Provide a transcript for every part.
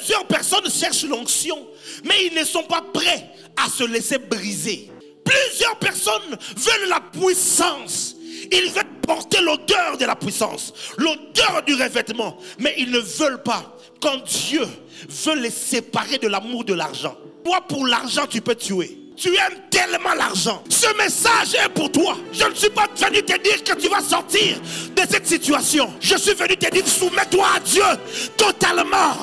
Plusieurs personnes cherchent l'onction, mais ils ne sont pas prêts à se laisser briser. Plusieurs personnes veulent la puissance. Ils veulent porter l'odeur de la puissance, l'odeur du revêtement, mais ils ne veulent pas. Quand Dieu veut les séparer de l'amour de l'argent. Toi, pour l'argent, tu peux tuer. Tu aimes tellement l'argent. Ce message est pour toi. Je ne suis pas venu te dire que tu vas sortir de cette situation. Je suis venu te dire, soumets-toi à Dieu totalement.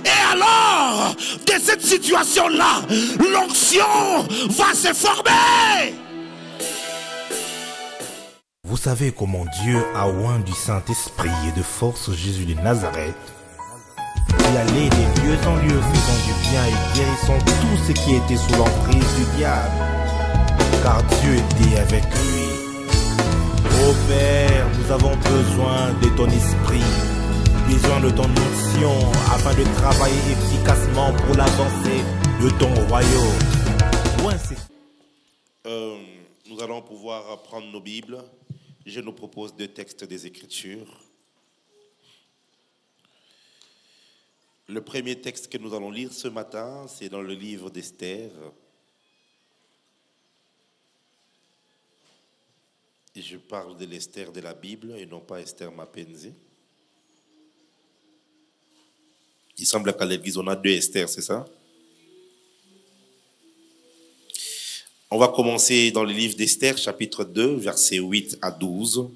Et alors, de cette situation-là, l'onction va se former. Vous savez comment Dieu a oint du Saint-Esprit et de force Jésus de Nazareth, qui allait de lieu en lieu faisant du bien et guérissant tout ce qui était sous l'emprise du diable, car Dieu était avec lui. Ô Père, nous avons besoin de ton esprit, besoin de ton onction, afin de travailler efficacement pour l'avancée de ton royaume. Nous allons pouvoir prendre nos Bibles. Je nous propose 2 textes des Écritures. Le premier texte que nous allons lire ce matin, c'est dans le livre d'Esther. Et je parle de l'Esther de la Bible et non pas Esther Mapenzi. Il semble qu'à l'église, on a 2 Esther, c'est ça? On va commencer dans le livre d'Esther, chapitre 2, versets 8 à 12.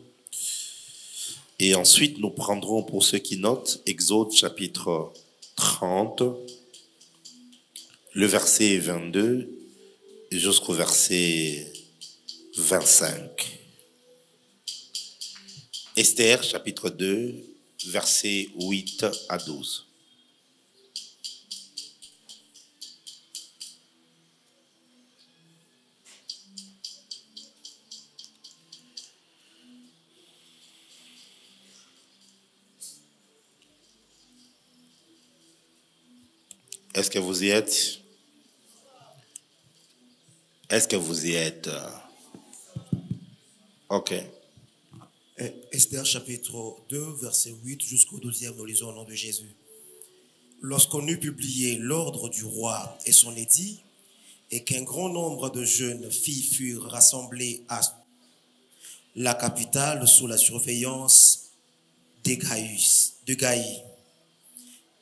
Et ensuite, nous prendrons, pour ceux qui notent, Exode, chapitre 30, le verset 22 jusqu'au verset 25. Esther, chapitre 2, versets 8 à 12. Est-ce que vous y êtes? Est-ce que vous y êtes? Ok. Esther chapitre 2, verset 8 jusqu'au 12e, nous lisons au nom de Jésus. Lorsqu'on eut publié l'ordre du roi et son édit, et qu'un grand nombre de jeunes filles furent rassemblées à la capitale sous la surveillance de Gaï,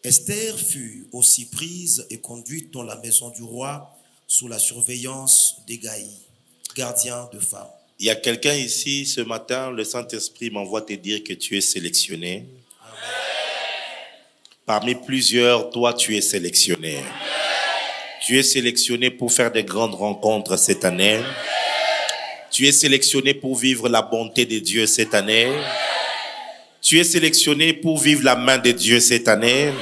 Esther fut aussi prise et conduite dans la maison du roi sous la surveillance d'Hégaï, gardien de femmes. Il y a quelqu'un ici, ce matin, le Saint-Esprit m'envoie te dire que tu es sélectionné. Amen. Parmi plusieurs, toi, tu es sélectionné. Amen. Tu es sélectionné pour faire de grandes rencontres cette année. Amen. Tu es sélectionné pour vivre la bonté de Dieu cette année. Amen. Tu es sélectionné pour vivre la main de Dieu cette année. Amen.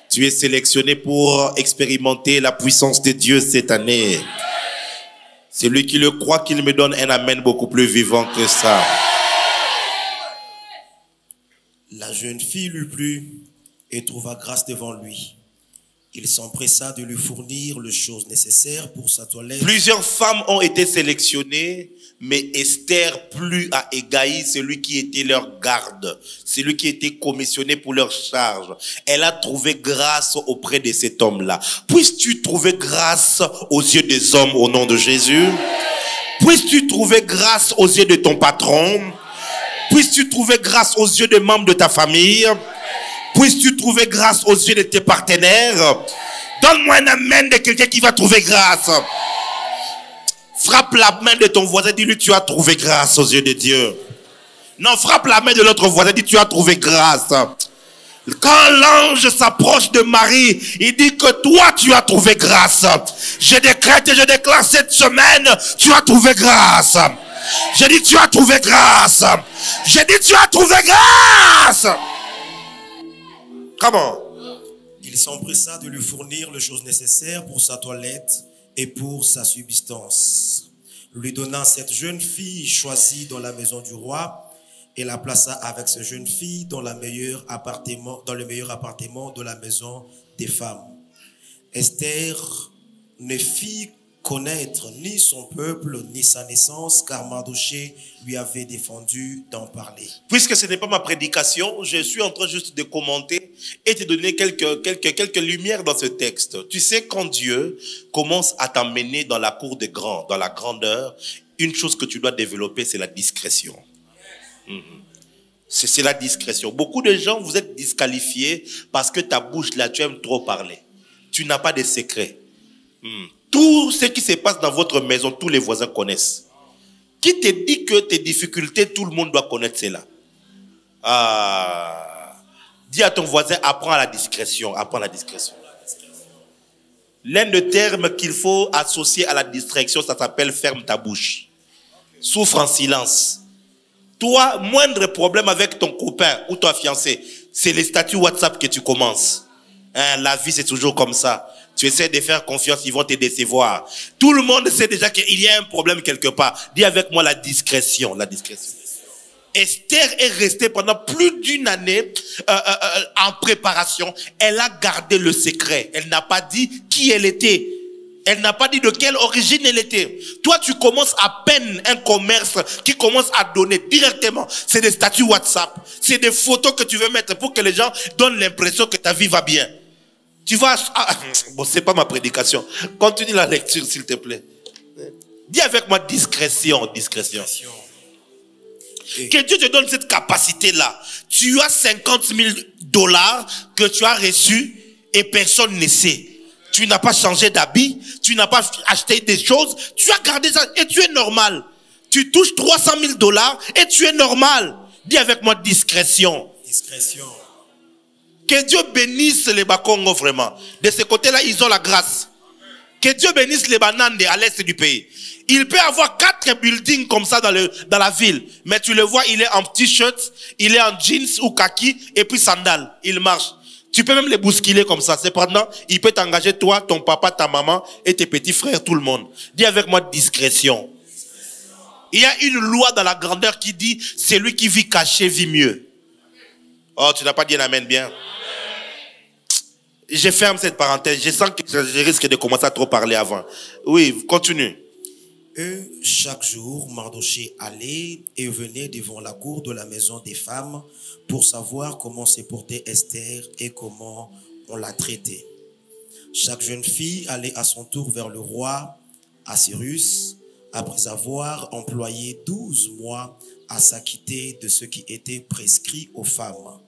Tu es sélectionné pour expérimenter la puissance de Dieu cette année. Amen. Celui qui le croit, qu'il me donne un amen beaucoup plus vivant que ça. La jeune fille lui plut et trouva grâce devant lui. Il s'empressa de lui fournir les choses nécessaires pour sa toilette. Plusieurs femmes ont été sélectionnées, mais Esther plut à Hégaï, celui qui était leur garde, celui qui était commissionné pour leur charge. Elle a trouvé grâce auprès de cet homme-là. Puisses-tu trouver grâce aux yeux des hommes au nom de Jésus? Puisses-tu trouver grâce aux yeux de ton patron? Puisses-tu trouver grâce aux yeux des membres de ta famille? Puisses-tu trouver grâce aux yeux de tes partenaires? Donne-moi un amen de quelqu'un qui va trouver grâce. Frappe la main de ton voisin, dis-lui tu as trouvé grâce aux yeux de Dieu. Non, frappe la main de l'autre voisin, dis tu as trouvé grâce. Quand l'ange s'approche de Marie, il dit que toi tu as trouvé grâce. Je décrète et je déclare cette semaine, tu as trouvé grâce. Je dis tu as trouvé grâce. Je dis tu as trouvé grâce. Comment? Il s'empressa de lui fournir les choses nécessaires pour sa toilette et pour sa subsistance. Lui donnant cette jeune fille choisie dans la maison du roi et la plaça avec cette jeune fille dans le meilleur appartement de la maison des femmes. Esther ne fit connaître ni son peuple, ni sa naissance, car Mardochée lui avait défendu d'en parler. Puisque ce n'est pas ma prédication, je suis en train juste de commenter et te donner quelques lumières dans ce texte. Tu sais, quand Dieu commence à t'emmener dans la cour des grands, dans la grandeur, une chose que tu dois développer, c'est la discrétion. C'est la discrétion. Beaucoup de gens, vous êtes disqualifiés parce que ta bouche là, tu aimes trop parler. Tu n'as pas de secret. Tout ce qui se passe dans votre maison, tous les voisins connaissent. Qui te dit que tes difficultés, tout le monde doit connaître cela? Dis à ton voisin, apprends à la discrétion. Apprends la discrétion. L'un des termes qu'il faut associer à la distraction, ça s'appelle ferme ta bouche. Souffre en silence. Toi, moindre problème avec ton copain ou ton fiancé, c'est les statuts WhatsApp que tu commences. La vie, c'est toujours comme ça. Tu essaies de faire confiance, ils vont te décevoir. Tout le monde sait déjà qu'il y a un problème quelque part. Dis avec moi la discrétion. La discrétion. Esther est restée pendant plus d'une année en préparation. Elle a gardé le secret. Elle n'a pas dit qui elle était. Elle n'a pas dit de quelle origine elle était. Toi, tu commences à peine un commerce qui commence à donner directement. C'est des statuts WhatsApp. C'est des photos que tu veux mettre pour que les gens donnent l'impression que ta vie va bien. Tu vas... bon, c'est pas ma prédication. Continue la lecture, s'il te plaît. Dis avec moi discrétion, discrétion. Que Dieu te donne cette capacité-là. Tu as 50 000 $ que tu as reçus et personne ne sait. Tu n'as pas changé d'habit, tu n'as pas acheté des choses, tu as gardé ça et tu es normal. Tu touches 300 000 $ et tu es normal. Dis avec moi discrétion. Discrétion. Que Dieu bénisse les Bakongo vraiment. De ce côté-là, ils ont la grâce. Que Dieu bénisse les Banande à l'est du pays. Il peut avoir 4 buildings comme ça dans la ville. Mais tu le vois, il est en t-shirt, il est en jeans ou kaki et puis sandales. Il marche. Tu peux même les bousculer comme ça. Cependant, il peut t'engager toi, ton papa, ta maman et tes petits frères, tout le monde. Dis avec moi discrétion. Il y a une loi dans la grandeur qui dit, celui qui vit caché vit mieux. Oh, tu n'as pas dit un amen bien. Je ferme cette parenthèse. Je sens que je risque de commencer à trop parler avant. Oui, continue. Chaque jour, Mardochée allait et venait devant la cour de la maison des femmes pour savoir comment se portait Esther et comment on la traitait. Chaque jeune fille allait à son tour vers le roi Assyrus après avoir employé 12 mois à s'acquitter de ce qui était prescrit aux femmes.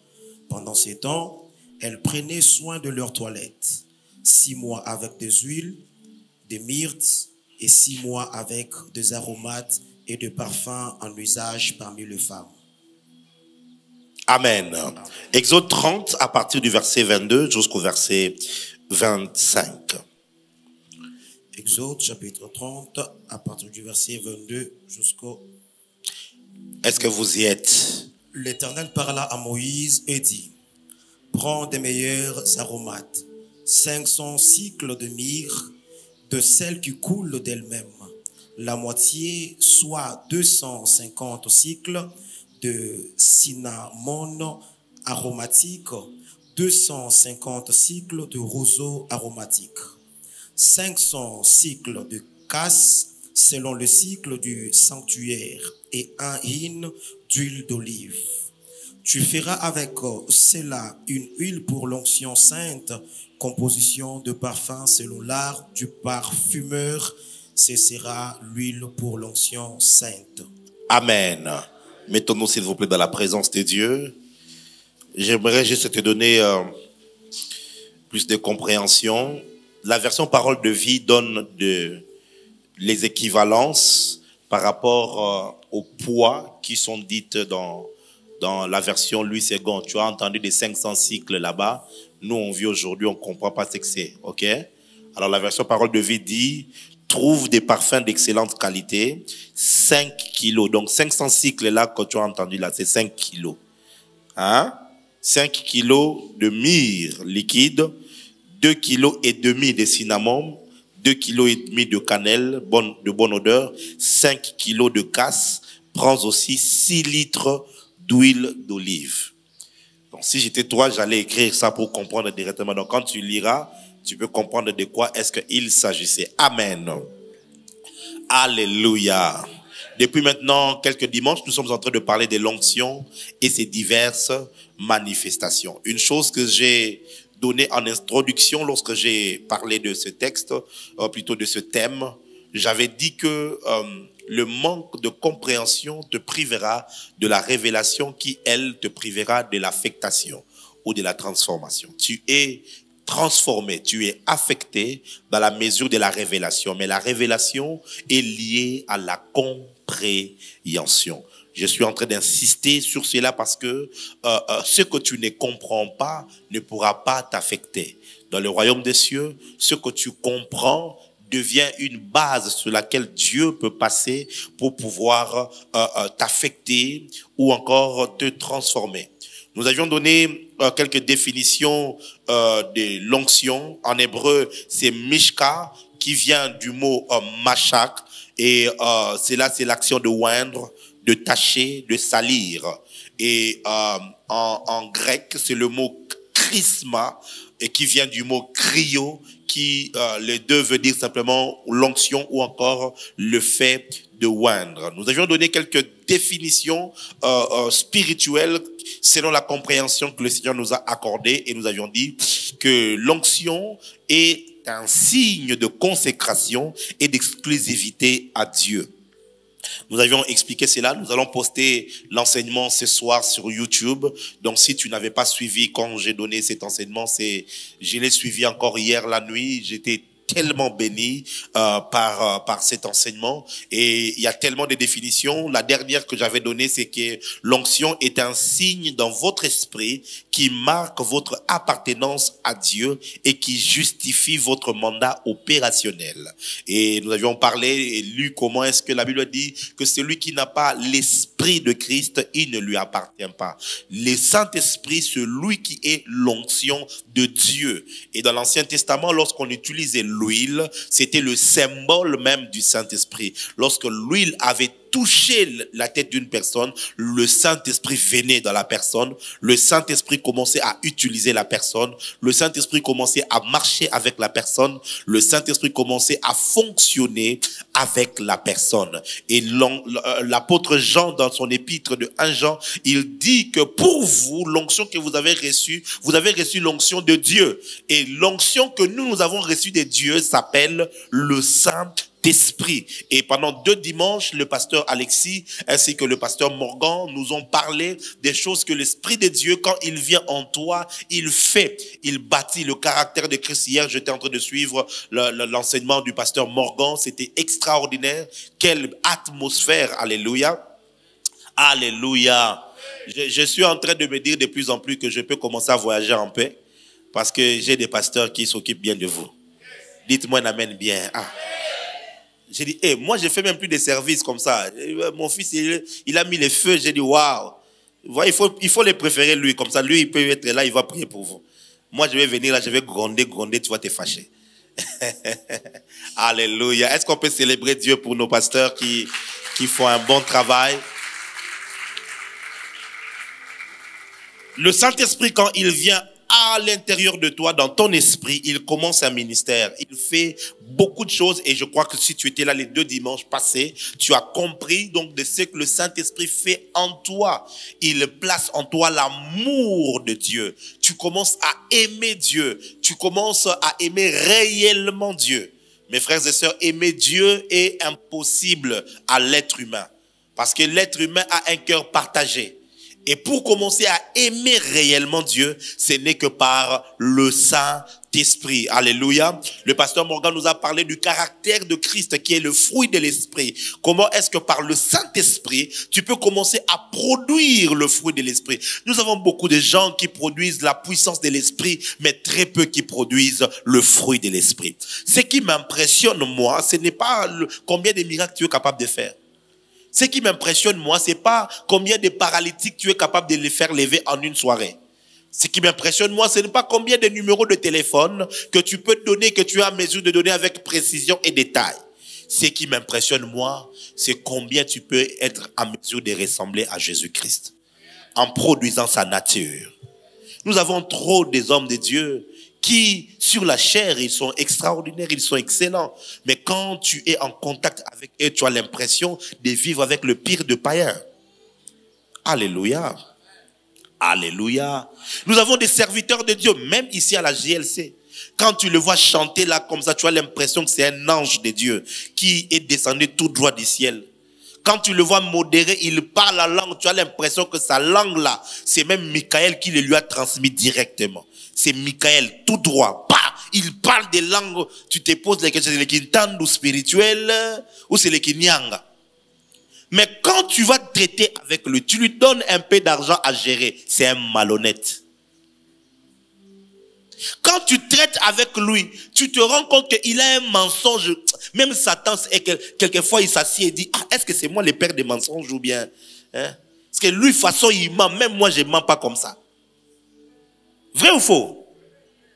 Pendant ces temps, elles prenaient soin de leur toilette. 6 mois avec des huiles, des myrtes, et 6 mois avec des aromates et de parfums en usage parmi les femmes. Amen. Exode 30 à partir du verset 22 jusqu'au verset 25. Exode chapitre 30 à partir du verset 22 jusqu'au... Est-ce que vous y êtes? L'Éternel parla à Moïse et dit, prends des meilleurs aromates, 500 cycles de myrrhe, de celles qui coulent d'elles-mêmes, la moitié, soit 250 cycles de cinnamome aromatique, 250 cycles de roseau aromatique, 500 cycles de casse selon le cycle du sanctuaire et 1 hin d'huile d'olive. Tu feras avec cela une huile pour l'onction sainte, composition de parfum selon l'art du parfumeur. Ce sera l'huile pour l'onction sainte. Amen. Mettons-nous s'il vous plaît dans la présence de Dieu. J'aimerais juste te donner plus de compréhension. La version parole de vie donne les équivalences par rapport au poids qui sont dites dans la version Louis II. Tu as entendu des 500 cycles là-bas. Nous, on vit aujourd'hui, on ne comprend pas ce que c'est. Ok? Alors, la version parole de vie dit, trouve des parfums d'excellente qualité, 5 kilos. Donc, 500 cycles là, que tu as entendu là, c'est 5 kilos. Hein? 5 kilos de myrrhe liquide, 2 kilos et demi de cinnamome, 2 kilos et demi de cannelle, de bonne odeur, 5 kilos de casse. Prends aussi 6 litres d'huile d'olive. Donc, si j'étais toi, j'allais écrire ça pour comprendre directement. Donc, quand tu liras, tu peux comprendre de quoi est-ce qu'il s'agissait. Amen. Alléluia. Depuis maintenant quelques dimanches, nous sommes en train de parler de l'onction et ses diverses manifestations. Une chose que j'ai donnée en introduction lorsque j'ai parlé de ce texte, plutôt de ce thème, j'avais dit que le manque de compréhension te privera de la révélation qui, elle, te privera de l'affectation ou de la transformation. Tu es transformé, tu es affecté dans la mesure de la révélation. Mais la révélation est liée à la compréhension. Je suis en train d'insister sur cela parce que ce que tu ne comprends pas ne pourra pas t'affecter. Dans le royaume des cieux, ce que tu comprends devient une base sur laquelle Dieu peut passer pour pouvoir t'affecter ou encore te transformer. Nous avions donné quelques définitions de l'onction. En hébreu, c'est mishka, qui vient du mot machak. Et c'est l'action de oindre, de tacher, de salir. Et en grec, c'est le mot chrisma, et qui vient du mot cryo, qui les deux veut dire simplement l'onction ou encore le fait de oindre. Nous avions donné quelques définitions spirituelles selon la compréhension que le Seigneur nous a accordée, et nous avions dit que l'onction est un signe de consécration et d'exclusivité à Dieu. Nous avions expliqué cela. Nous allons poster l'enseignement ce soir sur YouTube. Donc, si tu n'avais pas suivi quand j'ai donné cet enseignement, je l'ai suivi encore hier la nuit. J'étais tellement béni par cet enseignement, et il y a tellement de définitions. La dernière que j'avais donnée, c'est que l'onction est un signe dans votre esprit qui marque votre appartenance à Dieu et qui justifie votre mandat opérationnel. Et nous avions parlé et lu comment est-ce que la Bible dit que celui qui n'a pas l'esprit de Christ, il ne lui appartient pas. Le Saint-Esprit, celui qui est l'onction de Dieu. Et dans l'Ancien Testament, lorsqu'on utilisait l'huile, c'était le symbole même du Saint-Esprit. Lorsque l'huile avait touché la tête d'une personne, le Saint-Esprit venait dans la personne, le Saint-Esprit commençait à utiliser la personne, le Saint-Esprit commençait à marcher avec la personne, le Saint-Esprit commençait à fonctionner avec la personne. Et l'apôtre Jean, dans son épître de 1 Jean, il dit que pour vous, l'onction que vous avez reçue l'onction de Dieu. Et l'onction que nous avons reçue de Dieu s'appelle le Saint-Esprit. Et pendant 2 dimanches, le pasteur Alexis ainsi que le pasteur Morgan nous ont parlé des choses que l'Esprit de Dieu, quand il vient en toi, il fait. Il bâtit le caractère de Christ. Hier, j'étais en train de suivre l'enseignement du pasteur Morgan. C'était extraordinaire. Quelle atmosphère. Alléluia. Alléluia. Je suis en train de me dire de plus en plus que je peux commencer à voyager en paix parce que j'ai des pasteurs qui s'occupent bien de vous. Dites-moi un amen bien. Ah. J'ai dit, moi je fais même plus de services comme ça. Mon fils, il a mis les feux. J'ai dit, waouh. Il faut les préférer lui. Comme ça, lui, il peut être là, il va prier pour vous. Moi, je vais venir là, je vais gronder, tu vas te fâcher. Alléluia. Est-ce qu'on peut célébrer Dieu pour nos pasteurs qui font un bon travail? Le Saint-Esprit, quand il vient à l'intérieur de toi, dans ton esprit, il commence un ministère. Il fait beaucoup de choses, et je crois que si tu étais là les 2 dimanches passés, tu as compris donc de ce que le Saint-Esprit fait en toi. Il place en toi l'amour de Dieu. Tu commences à aimer Dieu. Tu commences à aimer réellement Dieu. Mes frères et sœurs, aimer Dieu est impossible à l'être humain. Parce que l'être humain a un cœur partagé. Et pour commencer à aimer réellement Dieu, ce n'est que par le Saint-Esprit. Alléluia. Le pasteur Morgan nous a parlé du caractère de Christ qui est le fruit de l'Esprit. Comment est-ce que par le Saint-Esprit, tu peux commencer à produire le fruit de l'Esprit? Nous avons beaucoup de gens qui produisent la puissance de l'Esprit, mais très peu qui produisent le fruit de l'Esprit. Ce qui m'impressionne, moi, ce n'est pas combien de miracles tu es capable de faire. Ce qui m'impressionne, moi, c'est pas combien de paralytiques tu es capable de les faire lever en une soirée. Ce qui m'impressionne, moi, ce n'est pas combien de numéros de téléphone que tu peux donner, que tu es en mesure de donner avec précision et détail. Ce qui m'impressionne, moi, c'est combien tu peux être en mesure de ressembler à Jésus-Christ en produisant sa nature. Nous avons trop des hommes de Dieu qui, sur la chair, ils sont extraordinaires, ils sont excellents. Mais quand tu es en contact avec eux, tu as l'impression de vivre avec le pire de païens. Alléluia. Alléluia. Nous avons des serviteurs de Dieu, même ici à la JLC. Quand tu le vois chanter là comme ça, tu as l'impression que c'est un ange de Dieu qui est descendu tout droit du ciel. Quand tu le vois modéré, il parle la langue, tu as l'impression que sa langue là, c'est même Michael qui le lui a transmis directement. C'est Michael, tout droit. Bah, il parle des langues, tu te poses les questions, c'est les Kintandu spirituels ou c'est les Kinyanga. Mais quand tu vas traiter avec lui, tu lui donnes un peu d'argent à gérer, c'est un malhonnête. Quand tu traites avec lui, tu te rends compte qu'il a un mensonge. Même Satan, quelquefois, il s'assied et dit, est-ce que c'est moi le père des mensonges ou bien, hein? Parce que lui, de toute façon, il ment. Même moi, je ne mens pas comme ça. Vrai ou faux?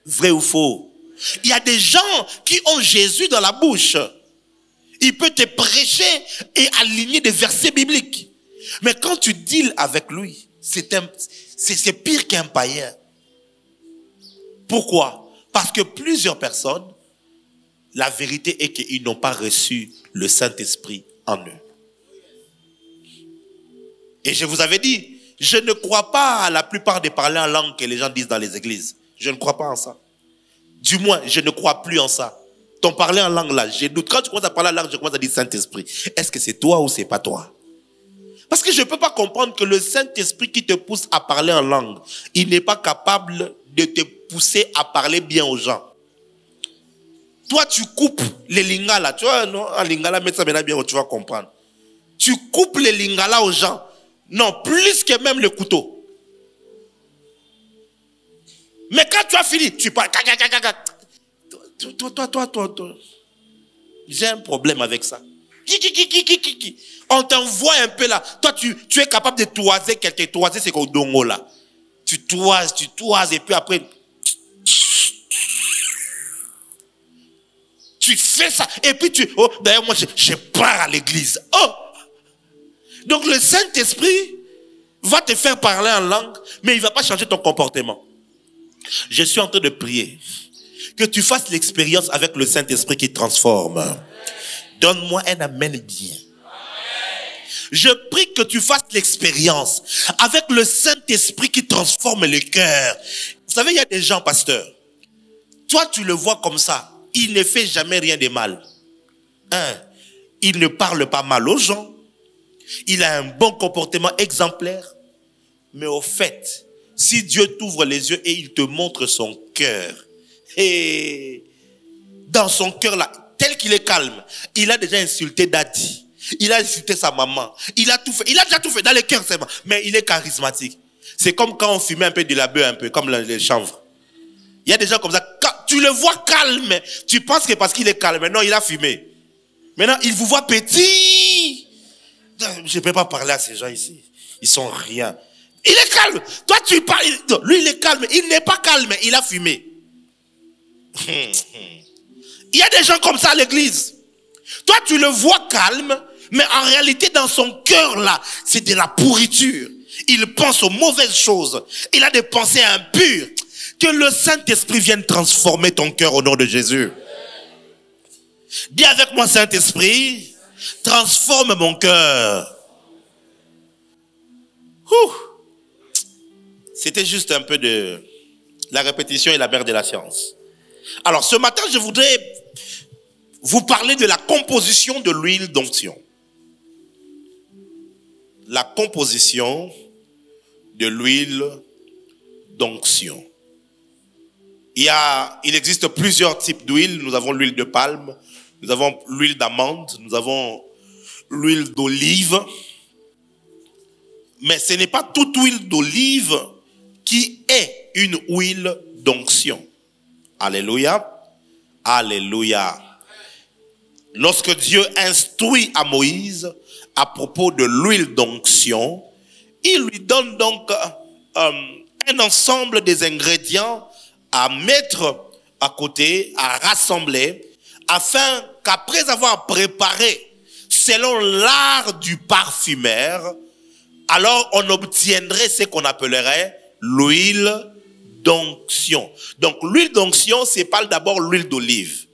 Vrai ou faux? Il y a des gens qui ont Jésus dans la bouche. Il peut te prêcher et aligner des versets bibliques. Mais quand tu deals avec lui, c'est pire qu'un païen. Pourquoi? Parce que plusieurs personnes, la vérité est qu'ils n'ont pas reçu le Saint-Esprit en eux. Et je vous avais dit, je ne crois pas à la plupart des parler en langue que les gens disent dans les églises. Je ne crois pas en ça. Du moins, je ne crois plus en ça. Ton parler en langue là, j'ai doute. Quand tu commences à parler en langue, je commence à dire Saint-Esprit. Est-ce que c'est toi ou c'est pas toi? Parce que je ne peux pas comprendre que le Saint-Esprit qui te pousse à parler en langue, il n'est pas capable de te pousser à parler bien aux gens. Toi, tu coupes les lingala. Tu vois, non, en lingala, mais ça maintenant bien, tu vas comprendre. Tu coupes les lingala aux gens. Non, plus que même le couteau. Mais quand tu as fini, tu parles. Toi. J'ai un problème avec ça. On t'envoie un peu là. Toi, tu es capable de toiser quelqu'un. Toiser, c'est qu'au dongo là. Tu toises, et puis après, tu fais ça. Et puis oh, d'ailleurs, moi, je pars à l'église. Oh! Donc, le Saint-Esprit va te faire parler en langue, mais il ne va pas changer ton comportement. Je suis en train de prier que tu fasses l'expérience avec le Saint-Esprit qui transforme. Donne-moi un amen bien. Je prie que tu fasses l'expérience avec le Saint-Esprit qui transforme le cœur. Vous savez, il y a des gens, pasteur. Toi, tu le vois comme ça. Il ne fait jamais rien de mal. Il ne parle pas mal aux gens. Il a un bon comportement exemplaire. Mais au fait, si Dieu t'ouvre les yeux et il te montre son cœur, et dans son cœur là, tel qu'il est calme, il a déjà insulté Daddy, il a insulté sa maman, il a déjà tout fait dans les cœurs, mais il est charismatique. C'est comme quand on fumait un peu de la bœuf, un peu comme les chanvres. Il y a des gens comme ça, quand tu le vois calme, tu penses que parce qu'il est calme, non, il a fumé. Maintenant, il vous voit petit. Je ne peux pas parler à ces gens ici, ils sont rien. Il est calme. Toi, tu parles. Lui, il est calme. Il n'est pas calme. Il a fumé. Il y a des gens comme ça à l'église. Toi, tu le vois calme, mais en réalité, dans son cœur, là, c'est de la pourriture. Il pense aux mauvaises choses. Il a des pensées impures. Que le Saint-Esprit vienne transformer ton cœur au nom de Jésus. Dis avec moi, Saint-Esprit, transforme mon cœur. C'était juste un peu de la répétition et la mère de la science. Alors ce matin, je voudrais vous parler de la composition de l'huile d'onction. La composition de l'huile d'onction. Il existe plusieurs types d'huile. Nous avons l'huile de palme, nous avons l'huile d'amande, nous avons l'huile d'olive. Mais ce n'est pas toute huile d'olive qui est une huile d'onction. Alléluia. Alléluia. Lorsque Dieu instruit à Moïse à propos de l'huile d'onction, il lui donne donc un ensemble des ingrédients à mettre à côté, à rassembler, afin qu'après avoir préparé selon l'art du parfumeur, alors on obtiendrait ce qu'on appellerait l'huile d'onction. Donc l'huile d'onction, c'est pas d'abord l'huile d'olive.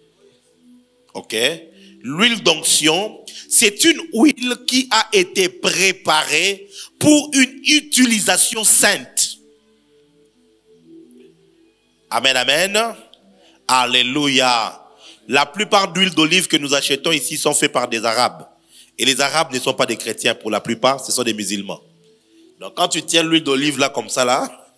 Ok? L'huile d'onction, c'est une huile qui a été préparée pour une utilisation sainte. Amen, amen. Alléluia. La plupart d'huiles d'olive que nous achetons ici sont faites par des Arabes. Et les Arabes ne sont pas des chrétiens pour la plupart, ce sont des musulmans. Donc quand tu tiens l'huile d'olive là comme ça là,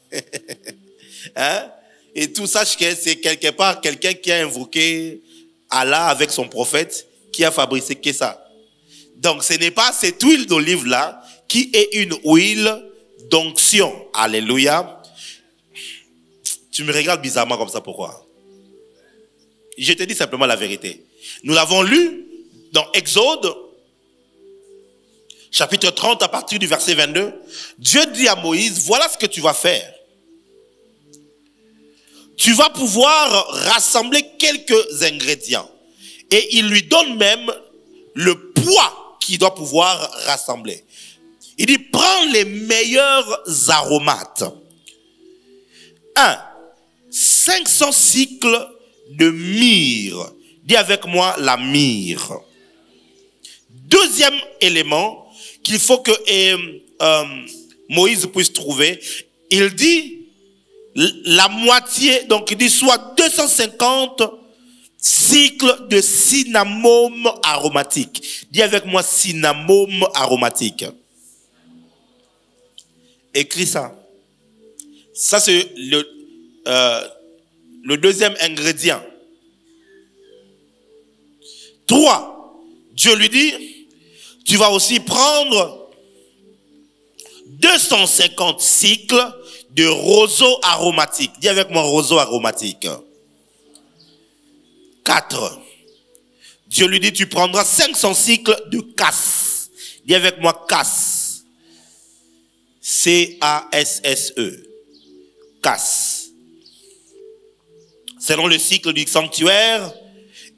hein, et tout, sache que c'est quelque part quelqu'un qui a invoqué Allah avec son prophète qui a fabriqué ça. Donc ce n'est pas cette huile d'olive là qui est une huile d'onction. Alléluia. Tu me regardes bizarrement comme ça, pourquoi? Je te dis simplement la vérité. Nous l'avons lu dans Exode, chapitre 30, à partir du verset 22. Dieu dit à Moïse, voilà ce que tu vas faire. Tu vas pouvoir rassembler quelques ingrédients. Et il lui donne même le poids qu'il doit pouvoir rassembler. Il dit, prends les meilleurs aromates. 500 cycles de myrrhe. Dis avec moi la myrrhe. Deuxième élément qu'il faut que Moïse puisse trouver, il dit la moitié, donc il dit soit 250 cycles de cinnamome aromatique. Dis avec moi cinnamome aromatique. Écris ça. Ça c'est le deuxième ingrédient. 3. Dieu lui dit, tu vas aussi prendre 250 cycles de roseau aromatique. Dis avec moi roseau aromatique. 4. Dieu lui dit, tu prendras 500 cycles de casse. Dis avec moi casse. C-A-S-S-E. Casse. Selon le cycle du sanctuaire,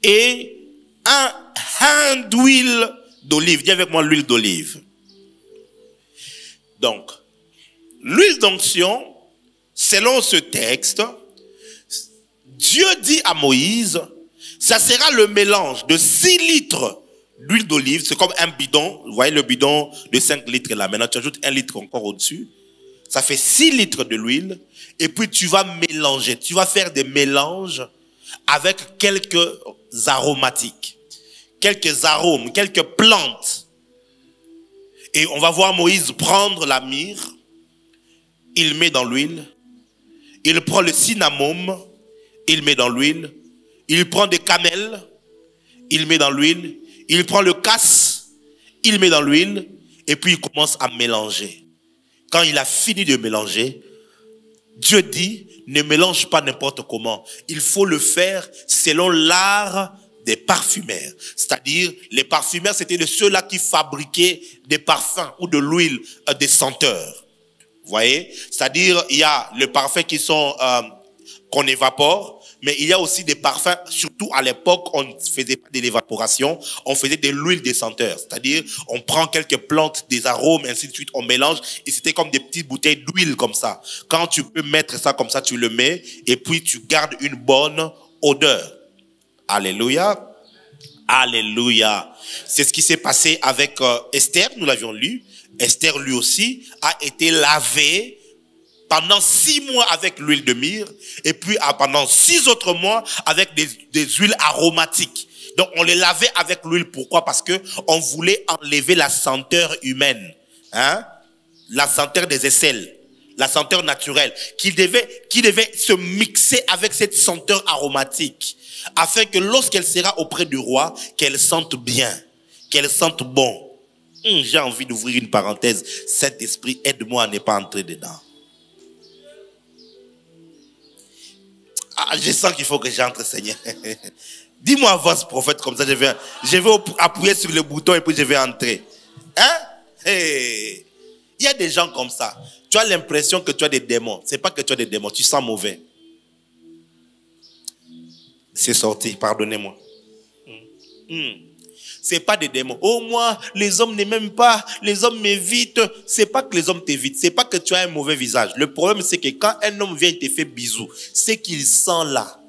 et un d'huile d'olive. Dis avec moi l'huile d'olive. Donc, l'huile d'onction, selon ce texte, Dieu dit à Moïse, ça sera le mélange de 6 litres d'huile d'olive. C'est comme un bidon. Vous voyez le bidon de 5 litres là. Maintenant, tu ajoutes 1 litre encore au-dessus. Ça fait 6 litres de l'huile. Et puis, tu vas mélanger. Tu vas faire des mélanges avec quelques aromatiques. Quelques arômes, quelques plantes. Et on va voir Moïse prendre la myrrhe. Il met dans l'huile. Il prend le cinnamome. Il met dans l'huile. Il prend des cannelles. Il met dans l'huile. Il prend le casse. Il met dans l'huile. Et puis il commence à mélanger. Quand il a fini de mélanger, Dieu dit, ne mélange pas n'importe comment. Il faut le faire selon l'art des parfumeurs. C'est-à-dire, les parfumeurs, c'était de ceux-là qui fabriquaient des parfums ou de l'huile, des senteurs. Vous voyez? C'est-à-dire, il y a les parfums qui sont qu'on évapore, mais il y a aussi des parfums, surtout à l'époque, on ne faisait pas de l'évaporation, on faisait de l'huile des senteurs. C'est-à-dire, on prend quelques plantes, des arômes, ainsi de suite, on mélange, et c'était comme des petites bouteilles d'huile comme ça. Quand tu peux mettre ça comme ça, tu le mets, et puis tu gardes une bonne odeur. Alléluia. Alléluia. C'est ce qui s'est passé avec Esther, nous l'avions lu. Esther, lui aussi, a été lavé pendant 6 mois avec l'huile de myrrhe, et puis pendant 6 autres mois avec des huiles aromatiques. Donc on les lavait avec l'huile. Pourquoi? Parce que on voulait enlever la senteur humaine, hein? La senteur des aisselles, la senteur naturelle, qui devait se mixer avec cette senteur aromatique, afin que lorsqu'elle sera auprès du roi, qu'elle sente bien, qu'elle sente bon. J'ai envie d'ouvrir une parenthèse. Saint-Esprit, aide-moi à ne pas entrer dedans. Je sens qu'il faut que j'entre, Seigneur. Dis-moi à voix, prophète, comme ça, je vais appuyer sur le bouton et puis je vais entrer. Hein? Hey. Il y a des gens comme ça. Tu as l'impression que tu as des démons. Ce n'est pas que tu as des démons, tu sens mauvais. C'est sorti, pardonnez-moi. C'est pas des démons. Oh, moi, les hommes ne m'aiment pas, les hommes m'évitent. C'est pas que les hommes t'évitent, c'est pas que tu as un mauvais visage. Le problème, c'est que quand un homme vient et te fait bisou, c'est qu'il sent là.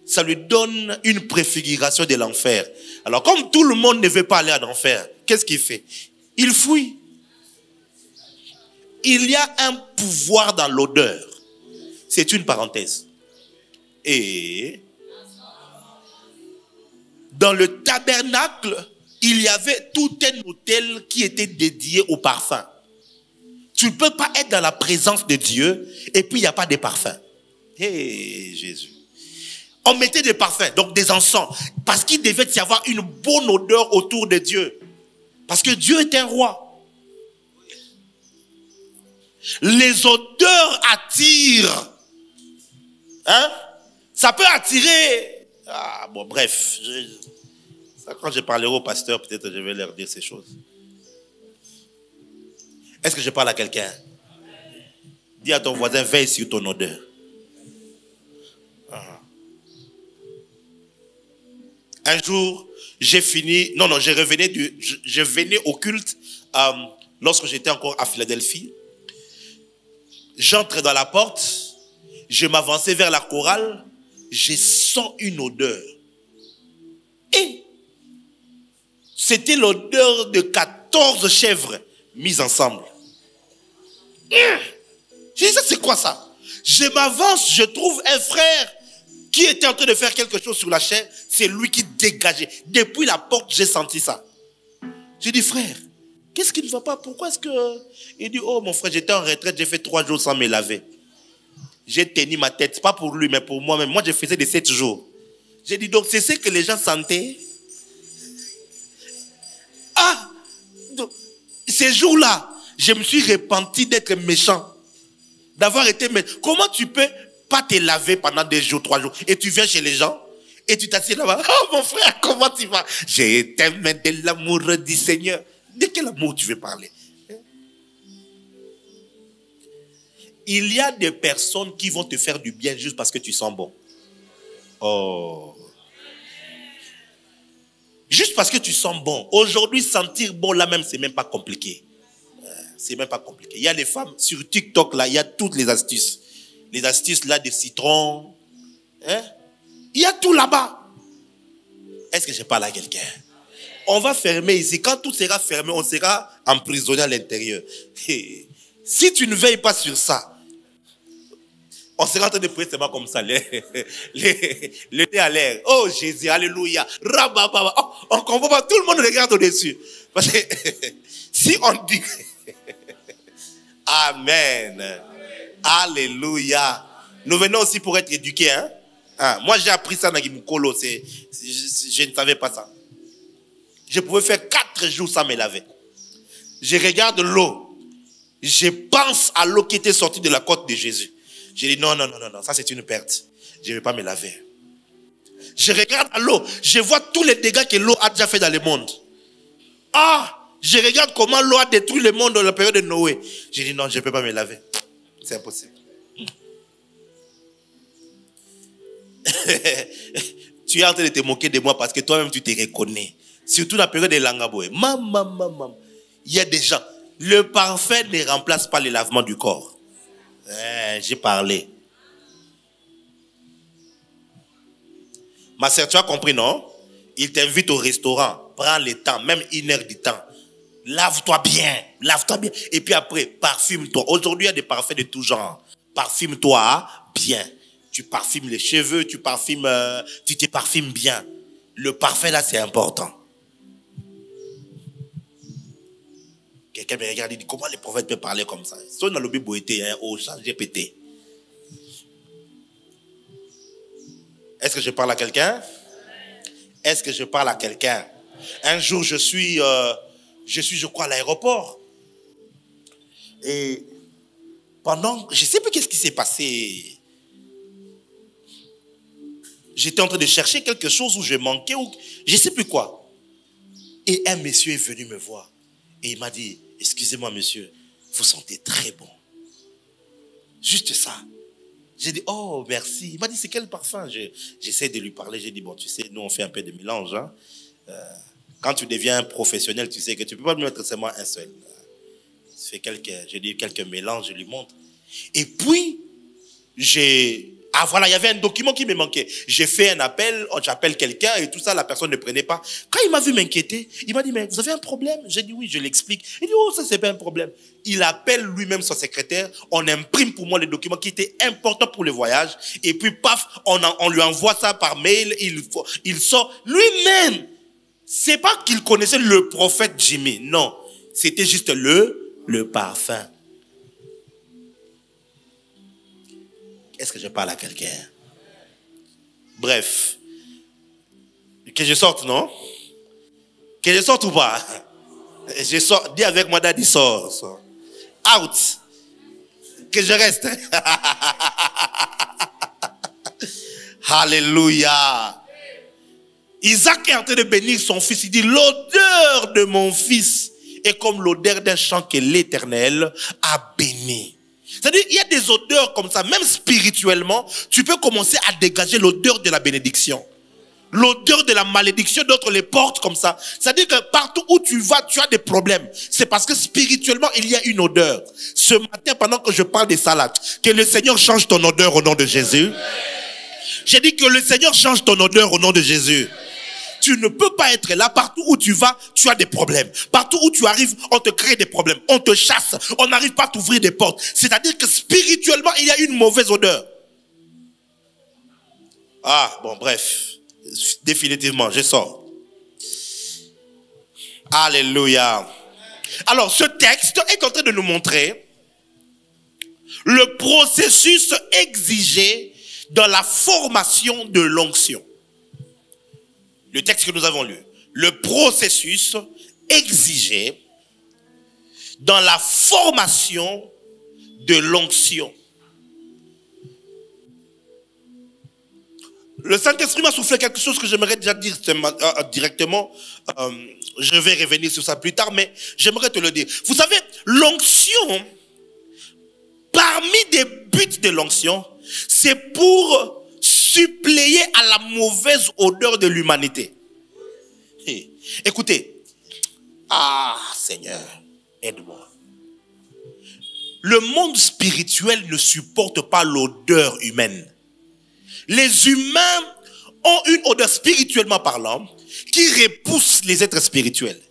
Ça lui donne une préfiguration de l'enfer. Alors, comme tout le monde ne veut pas aller en enfer, qu'est-ce qu'il fait? Il fuit. Il y a un pouvoir dans l'odeur. C'est une parenthèse. Et dans le tabernacle, il y avait tout un hôtel qui était dédié au parfum. Tu ne peux pas être dans la présence de Dieu et puis il n'y a pas de parfum. Hé, Jésus. On mettait des parfums, donc des encens, parce qu'il devait y avoir une bonne odeur autour de Dieu. Parce que Dieu est un roi. Les odeurs attirent. Hein? Ça peut attirer. Ah, bon, bref. Quand je parlerai au pasteur, peut-être je vais leur dire ces choses. Est-ce que je parle à quelqu'un? Dis à ton voisin, veille sur ton odeur. Un jour, je venais au culte lorsque j'étais encore à Philadelphie. J'entre dans la porte, je m'avançais vers la chorale, je sens une odeur. Et c'était l'odeur de 14 chèvres mises ensemble. Je dis, c'est quoi ça? Je m'avance, je trouve un frère qui était en train de faire quelque chose sur la chair. C'est lui qui dégageait. Depuis la porte, j'ai senti ça. J'ai dit, frère, qu'est-ce qui ne va pas? Pourquoi est-ce que... Il dit, oh mon frère, j'étais en retraite, j'ai fait 3 jours sans me laver. J'ai tenu ma tête, pas pour lui, mais pour moi-même. Moi, je faisais des 7 jours. J'ai dit, donc c'est ce que les gens sentaient. Ah, donc, ces jours-là, je me suis repenti d'être méchant. D'avoir été méchant. Comment tu peux pas te laver pendant 2 jours, 3 jours, et tu viens chez les gens, et tu t'assieds là-bas. Oh mon frère, comment tu vas? J'ai tellement de l'amour du Seigneur. De quel amour tu veux parler? Il y a des personnes qui vont te faire du bien juste parce que tu sens bon. Oh. Juste parce que tu sens bon. Aujourd'hui, sentir bon là même, c'est même pas compliqué. C'est même pas compliqué. Il y a des femmes sur TikTok là, il y a toutes les astuces. Les astuces là de citron. Hein? Il y a tout là-bas. Est-ce que je parle à quelqu'un? On va fermer ici. Quand tout sera fermé, on sera emprisonné à l'intérieur. Si tu ne veilles pas sur ça, on sera en train de prier seulement comme ça. Le nez à l'air. Oh Jésus, alléluia. Rababa. Oh, on ne comprend pas. Tout le monde regarde au-dessus. Parce que si on dit... Amen. Alléluia. Nous venons aussi pour être éduqués. Hein? Moi, j'ai appris ça dans Gimukolo. Je ne savais pas ça. Je pouvais faire 4 jours sans me laver. Je regarde l'eau. Je pense à l'eau qui était sortie de la côte de Jésus. J'ai dit non, ça c'est une perte. Je ne vais pas me laver. Je regarde à l'eau. Je vois tous les dégâts que l'eau a déjà fait dans le monde. Je regarde comment l'eau a détruit le monde dans la période de Noé. J'ai dit non, je ne peux pas me laver. C'est impossible. Tu es en train de te moquer de moi parce que toi-même tu te reconnais. Surtout dans la période de Langaboé. Il y a des gens. Le parfum ne remplace pas le lavement du corps. J'ai parlé. Ma sœur, tu as compris, non? Il t'invite au restaurant. Prends le temps, même 1 heure du temps. Lave-toi bien. Et puis après, parfume-toi. Aujourd'hui, il y a des parfums de tout genre. Parfume-toi bien. Tu parfumes les cheveux, tu te parfumes bien. Le parfum là, c'est important. Quelqu'un me regarde et dit, comment les prophètes peuvent parler comme ça? Son dans le Bible était au champ GPT. Est-ce que je parle à quelqu'un? Est-ce que je parle à quelqu'un? Un jour, je suis, je crois, à l'aéroport. Et pendant, je ne sais plus qu'est-ce qui s'est passé. J'étais en train de chercher quelque chose où je manquais, ou je ne sais plus quoi. Et un monsieur est venu me voir. Et il m'a dit, excusez-moi monsieur, vous sentez très bon. Juste ça. J'ai dit, oh merci. Il m'a dit, c'est quel parfum? J'essaie de lui parler. J'ai dit, bon tu sais, nous on fait un peu de mélange. Hein. Quand tu deviens professionnel, tu sais que tu ne peux pas me mettre seulement un seul. Je dis quelques mélanges, je lui montre. Et puis, voilà, il y avait un document qui me manquait. J'ai fait un appel, j'appelle quelqu'un et tout ça, la personne ne prenait pas. Quand il m'a vu m'inquiéter, il m'a dit, mais vous avez un problème? J'ai dit oui, je l'explique. Il dit, oh, ça c'est pas un problème. Il appelle lui-même son secrétaire, on imprime pour moi les documents qui étaient importants pour le voyage, et puis paf, on lui envoie ça par mail, il sort lui-même. C'est pas qu'il connaissait le prophète Jimmy, non. C'était juste le parfum. Est-ce que je parle à quelqu'un? Bref. Que je sorte, non? Que je sorte ou pas? Je sors. Dis avec moi, daddy, sors. Out. Que je reste. Alléluia. Isaac est en train de bénir son fils. Il dit, l'odeur de mon fils est comme l'odeur d'un champ que l'Éternel a béni. C'est-à-dire, il y a des odeurs comme ça, même spirituellement, tu peux commencer à dégager l'odeur de la bénédiction. L'odeur de la malédiction, d'autres les portent comme ça. C'est-à-dire que partout où tu vas, tu as des problèmes. C'est parce que spirituellement, il y a une odeur. Ce matin, pendant que je parle des salades, que le Seigneur change ton odeur au nom de Jésus. J'ai dit que le Seigneur change ton odeur au nom de Jésus. Tu ne peux pas être là. Partout où tu vas, tu as des problèmes. Partout où tu arrives, on te crée des problèmes. On te chasse. On n'arrive pas à t'ouvrir des portes. C'est-à-dire que spirituellement, il y a une mauvaise odeur. Ah, bon, bref. Définitivement, je sors. Alléluia. Alors, ce texte est en train de nous montrer le processus exigé dans la formation de l'onction. Le texte que nous avons lu. Le processus exigé dans la formation de l'onction. Le Saint-Esprit m'a soufflé quelque chose que j'aimerais déjà dire directement. Je vais revenir sur ça plus tard, mais j'aimerais te le dire. Vous savez, l'onction, parmi des buts de l'onction, c'est pour suppléer à la mauvaise odeur de l'humanité. Écoutez, Seigneur, aide-moi. Le monde spirituel ne supporte pas l'odeur humaine. Les humains ont une odeur spirituellement parlant qui repousse les êtres spirituels.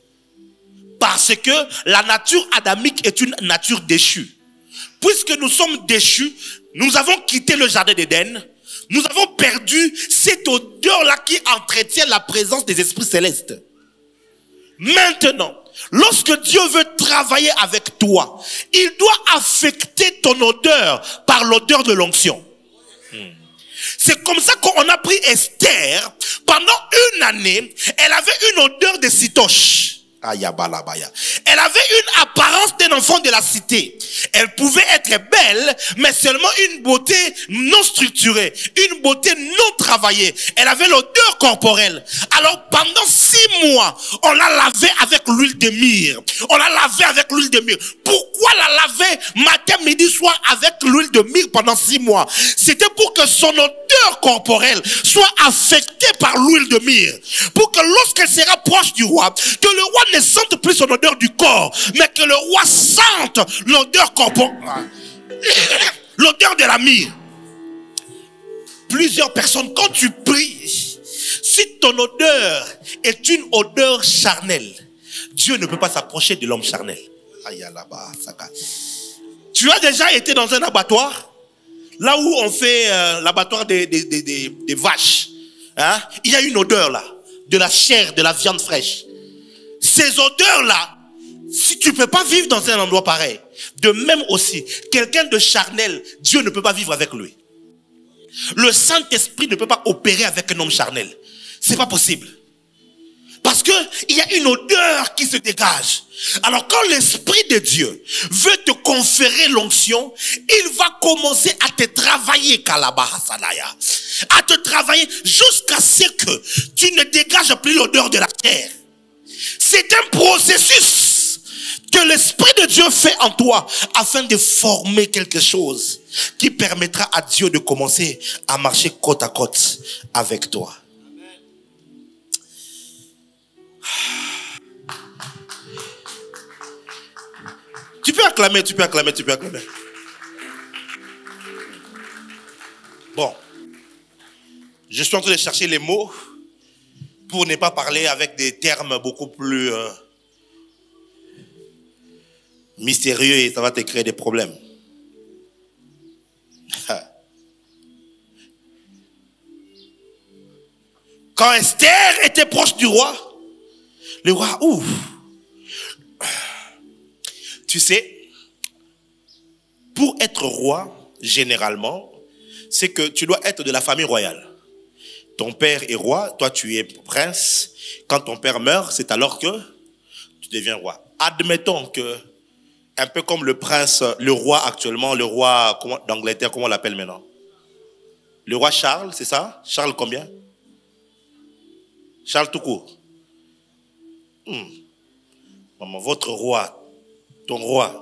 Parce que la nature adamique est une nature déchue. Puisque nous sommes déchus, nous avons quitté le jardin d'Éden. Nous avons perdu cette odeur-là qui entretient la présence des esprits célestes. Maintenant, lorsque Dieu veut travailler avec toi, il doit affecter ton odeur par l'odeur de l'onction. C'est comme ça qu'on a pris Esther. Pendant une année, elle avait une odeur de citoche. Elle avait une apparence d'un enfant de la cité. Elle pouvait être belle, mais seulement une beauté non structurée, une beauté non travaillée. Elle avait l'odeur corporelle. Alors pendant 6 mois, on l'a lavée avec l'huile de myrrhe. On l'a lavée avec l'huile de myrrhe. Pourquoi la laver matin, midi, soir avec l'huile de myrrhe pendant 6 mois? C'était pour que son odeur corporelle soit affectée par l'huile de myrrhe. Pour que lorsqu'elle sera proche du roi, que le roi ne sente plus son odeur du corps, mais que le roi sente l'odeur corporelle, l'odeur de la myrrhe. Plusieurs personnes, quand tu pries, si ton odeur est une odeur charnelle, Dieu ne peut pas s'approcher de l'homme charnel. Tu as déjà été dans un abattoir, là où on fait l'abattoir des vaches, hein? Il y a une odeur là, de la chair, de la viande fraîche. Ces odeurs-là, si tu ne peux pas vivre dans un endroit pareil, de même aussi, quelqu'un de charnel, Dieu ne peut pas vivre avec lui. Le Saint-Esprit ne peut pas opérer avec un homme charnel. C'est pas possible. Parce que il y a une odeur qui se dégage. Alors quand l'Esprit de Dieu veut te conférer l'onction, il va commencer à te travailler, à te travailler jusqu'à ce que tu ne dégages plus l'odeur de la terre. C'est un processus que l'Esprit de Dieu fait en toi afin de former quelque chose qui permettra à Dieu de commencer à marcher côte à côte avec toi. Amen. acclamer, tu peux acclamer, tu peux acclamer. Bon. Je suis en train de chercher les mots pour ne pas parler avec des termes beaucoup plus mystérieux et ça va te créer des problèmes. Quand Esther était proche du roi, le roi ouvre. Tu sais, pour être roi, généralement, c'est que tu dois être de la famille royale. Ton père est roi, toi tu es prince. Quand ton père meurt, c'est alors que tu deviens roi. Admettons que, un peu comme le prince, le roi actuellement, le roi d'Angleterre, comment on l'appelle maintenant? Le roi Charles, c'est ça? Charles combien? Charles tout court. Maman, votre roi, ton roi.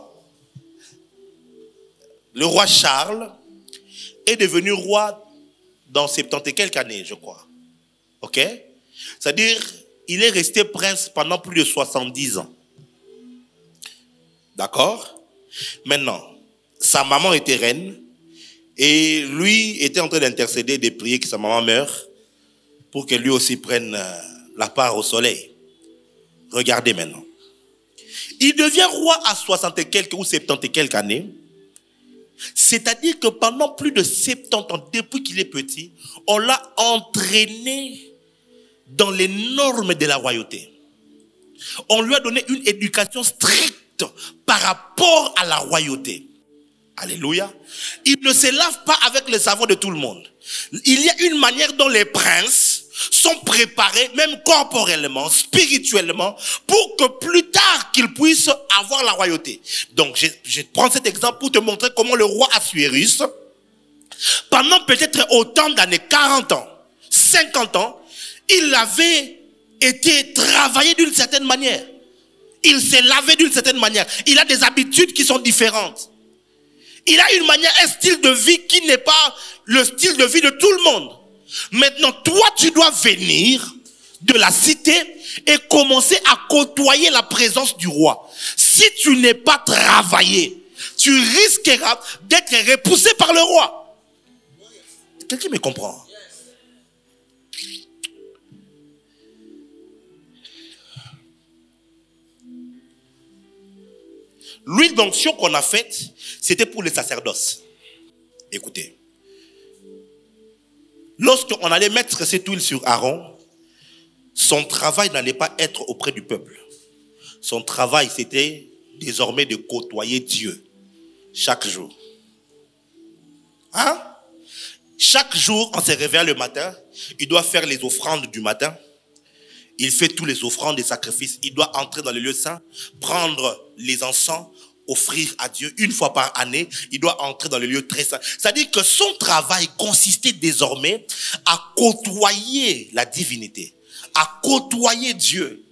Le roi Charles est devenu roi dans 70 et quelques années, je crois. Ok? C'est-à-dire, il est resté prince pendant plus de 70 ans. D'accord? Maintenant, sa maman était reine et lui était en train d'intercéder, de prier que sa maman meure pour que lui aussi prenne la part au soleil. Regardez maintenant. Il devient roi à 60 et quelques ou 70 et quelques années. C'est-à-dire que pendant plus de 70 ans, depuis qu'il est petit, on l'a entraîné dans les normes de la royauté. On lui a donné une éducation stricte par rapport à la royauté. Alléluia. Il ne se lave pas avec le savon de tout le monde. Il y a une manière dont les princes sont préparés, même corporellement, spirituellement, pour que plus tard qu'ils puissent avoir la royauté. Donc, je prends cet exemple pour te montrer comment le roi Assuérus, pendant peut-être autant d'années, 40 ans, 50 ans, il avait été travaillé d'une certaine manière. Il s'est lavé d'une certaine manière. Il a des habitudes qui sont différentes. Il a une manière, un style de vie qui n'est pas le style de vie de tout le monde. Maintenant, toi, tu dois venir de la cité et commencer à côtoyer la présence du roi. Si tu n'es pas travaillé, tu risqueras d'être repoussé par le roi. Quelqu'un me comprend? L'huile d'onction qu'on a faite, c'était pour le sacerdoce. Écoutez. Lorsqu'on allait mettre cette huile sur Aaron, son travail n'allait pas être auprès du peuple. Son travail, c'était désormais de côtoyer Dieu chaque jour. Hein? Chaque jour, en se réveillant le matin, il doit faire les offrandes du matin. Il fait tous les offrandes et sacrifices. Il doit entrer dans le lieu saint, prendre les encens, offrir à Dieu une fois par année. Il doit entrer dans le lieu très saint. C'est-à-dire que son travail consistait désormais à côtoyer la divinité, à côtoyer Dieu.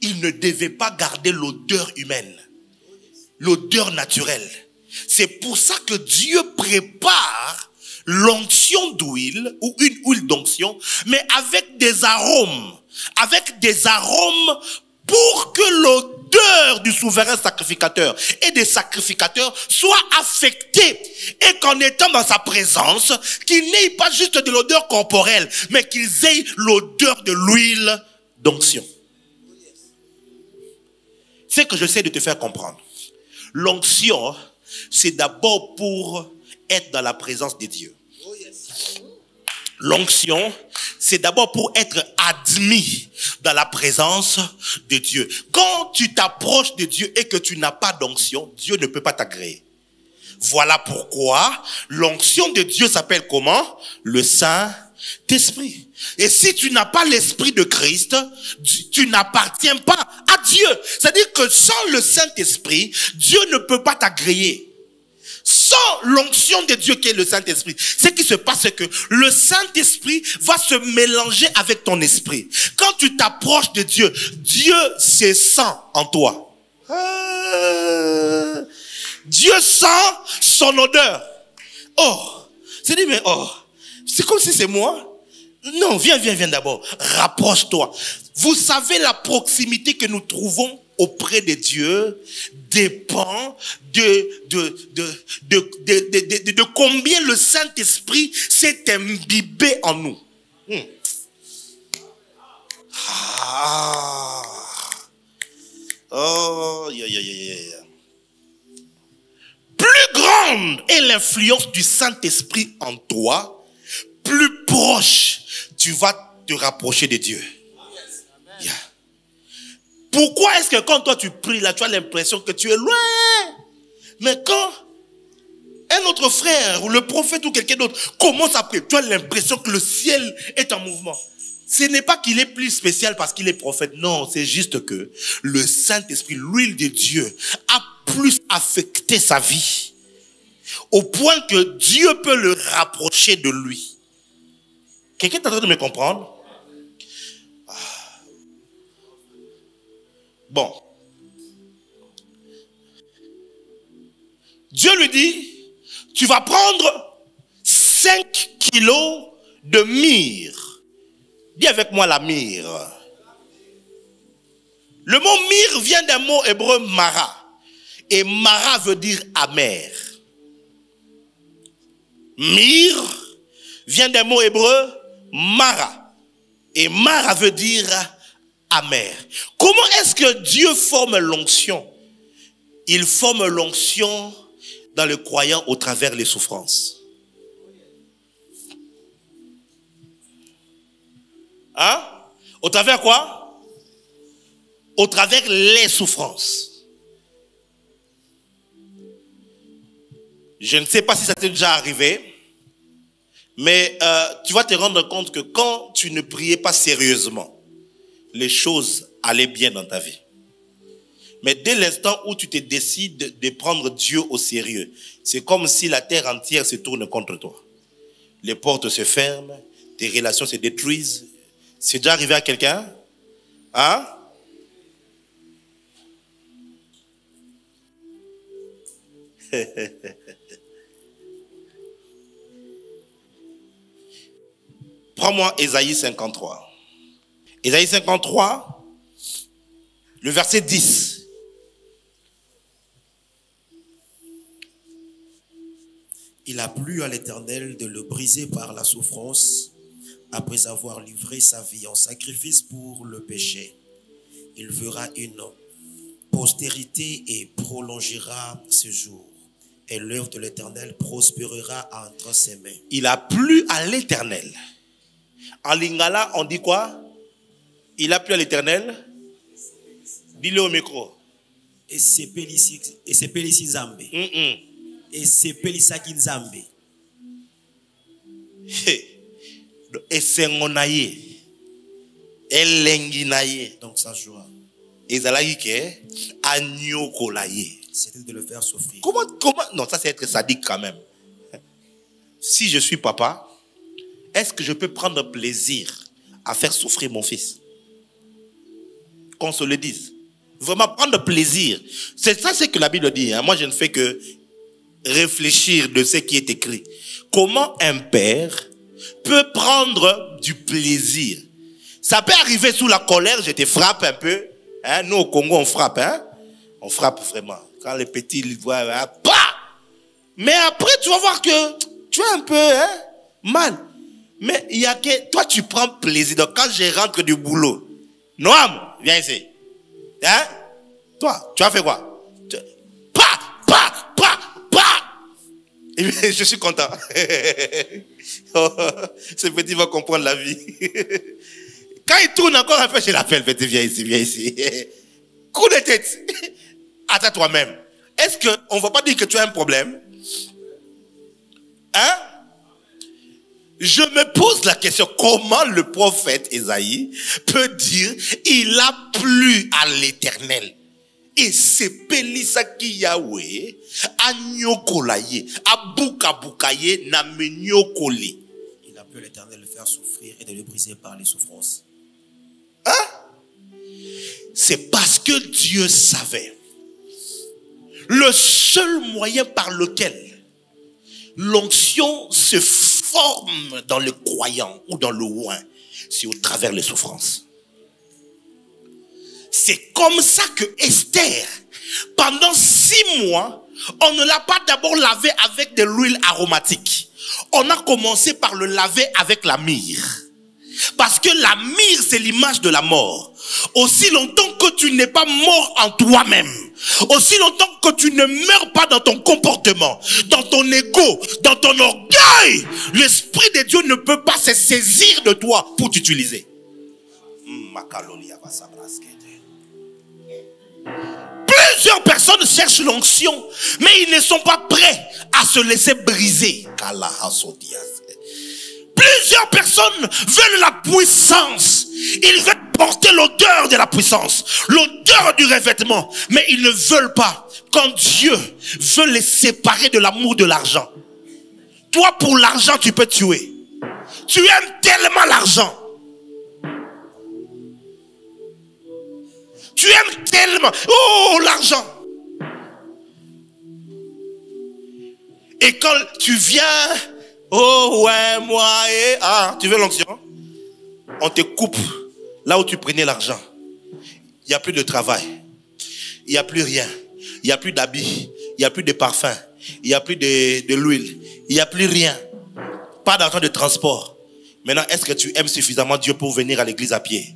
Il ne devait pas garder l'odeur humaine, l'odeur naturelle. C'est pour ça que Dieu prépare l'onction d'huile ou une huile d'onction, mais avec des arômes pour que l'odeur du souverain sacrificateur et des sacrificateurs soit affectée et qu'en étant dans sa présence, qu'ils n'aient pas juste de l'odeur corporelle, mais qu'ils aient l'odeur de l'huile d'onction. C'est ce que j'essaie de te faire comprendre. L'onction, c'est d'abord pour être dans la présence de Dieu. L'onction, c'est d'abord pour être admis dans la présence de Dieu. Quand tu t'approches de Dieu et que tu n'as pas d'onction, Dieu ne peut pas t'agréer. Voilà pourquoi l'onction de Dieu s'appelle comment? Le Saint-Esprit. Et si tu n'as pas l'Esprit de Christ, tu n'appartiens pas à Dieu. C'est-à-dire que sans le Saint-Esprit, Dieu ne peut pas t'agréer. Sans l'onction de Dieu qui est le Saint-Esprit, ce qui se passe, c'est que le Saint-Esprit va se mélanger avec ton esprit. Quand tu t'approches de Dieu, Dieu se sent en toi. Dieu sent son odeur. Oh, c'est dit, mais oh, c'est comme si c'est moi. Non, viens d'abord. Rapproche-toi. Vous savez la proximité que nous trouvons auprès de Dieu dépend de combien le Saint-Esprit s'est imbibé en nous. Ah. Oh, Plus grande est l'influence du Saint-Esprit en toi, plus proche tu vas te rapprocher de Dieu. Yeah. Pourquoi est-ce que quand toi tu pries là, tu as l'impression que tu es loin? Mais quand un autre frère ou le prophète ou quelqu'un d'autre commence à prier, tu as l'impression que le ciel est en mouvement. Ce n'est pas qu'il est plus spécial parce qu'il est prophète. Non, c'est juste que le Saint-Esprit, l'huile de Dieu, a plus affecté sa vie. Au point que Dieu peut le rapprocher de lui. Quelqu'un est en train de me comprendre? Bon. Dieu lui dit, tu vas prendre 5 kilos de myrrhe. Dis avec moi la myrrhe. Le mot myrrhe vient d'un mot hébreu mara. Et mara veut dire amer. Myrrhe vient d'un mot hébreu mara. Et mara veut dire amer. Comment est-ce que Dieu forme l'onction? Il forme l'onction dans le croyant au travers les souffrances. Hein? Au travers quoi? Au travers les souffrances. Je ne sais pas si ça t'est déjà arrivé, mais tu vas te rendre compte que quand tu ne priais pas sérieusement, les choses allaient bien dans ta vie. Mais dès l'instant où tu te décides de prendre Dieu au sérieux, c'est comme si la terre entière se tourne contre toi. Les portes se ferment, tes relations se détruisent. C'est déjà arrivé à quelqu'un? Hein? Prends-moi Ésaïe 53. Ésaïe 53, le verset 10. Il a plu à l'Éternel de le briser par la souffrance, après avoir livré sa vie en sacrifice pour le péché. Il fera une postérité et prolongera ses jours. Et l'œuvre de l'Éternel prospérera entre ses mains. Il a plu à l'Éternel. En lingala, on dit quoi? Il a plu à l'Éternel. Dis-le au micro. Et c'est Pelisi Nzambe. Et c'est Pelisaki Nzambe. Et c'est ngonaye. Elenginaye. Donc sa joie. Ezalaïke anyokolaye. C'était de le faire souffrir. Comment? Non, ça c'est être sadique quand même. Si je suis papa, est-ce que je peux prendre plaisir à faire souffrir mon fils? Qu'on se le dise. Vraiment prendre plaisir. C'est ça, c'est que la Bible dit. Hein. Moi, je ne fais que réfléchir de ce qui est écrit. Comment un père peut prendre du plaisir? Ça peut arriver sous la colère, je te frappe un peu. Hein? Nous, au Congo, on frappe. Hein? On frappe vraiment. Quand les petits ils voient, hein, bah! Mais après, tu vas voir que tu es un peu mal. Mais il y a que toi, tu prends plaisir. Donc, quand je rentre du boulot, Noam, viens ici. Hein? Toi, tu as fait quoi? Et bien, je suis content. Ce petit va comprendre la vie. Quand il tourne encore un peu, je l'appelle, petit, viens ici, viens ici. Coup de tête. Attends toi-même. Est-ce qu'on ne va pas dire que tu as un problème? Hein? Je me pose la question, comment le prophète Ésaïe peut dire, il a plu à l'Éternel. Et c'est Pelisaki Yahweh, Anyokolaye, Abukabukaye, Namenyokole. Il a plu à l'Éternel de le faire souffrir et de le briser par les souffrances. Hein? C'est parce que Dieu savait. Le seul moyen par lequel l'onction se forme dans le croyant ou dans le oint, c'est au travers des souffrances. C'est comme ça que Esther, pendant 6 mois, on ne l'a pas d'abord lavé avec de l'huile aromatique. On a commencé par le laver avec la myrrhe. Parce que la myrrhe, c'est l'image de la mort. Aussi longtemps que tu n'es pas mort en toi-même, aussi longtemps que tu ne meurs pas dans ton comportement, dans ton ego, dans ton orgueil, l'Esprit de Dieu ne peut pas se saisir de toi pour t'utiliser. Plusieurs personnes cherchent l'onction, mais ils ne sont pas prêts à se laisser briser. Plusieurs personnes veulent la puissance. Ils veulent porter l'odeur de la puissance, l'odeur du revêtement, mais ils ne veulent pas. Quand Dieu veut les séparer de l'amour de l'argent. Toi, pour l'argent, tu peux tuer. Tu aimes tellement l'argent. Tu aimes tellement. Oh, l'argent. Et quand tu viens, oh ouais, moi et tu veux l'onction? On te coupe là où tu prenais l'argent. Il n'y a plus de travail. Il n'y a plus rien. Il n'y a plus d'habits. Il n'y a plus de parfum. Il n'y a plus de l'huile. Il n'y a plus rien. Pas d'argent de transport. Maintenant, est-ce que tu aimes suffisamment Dieu pour venir à l'église à pied?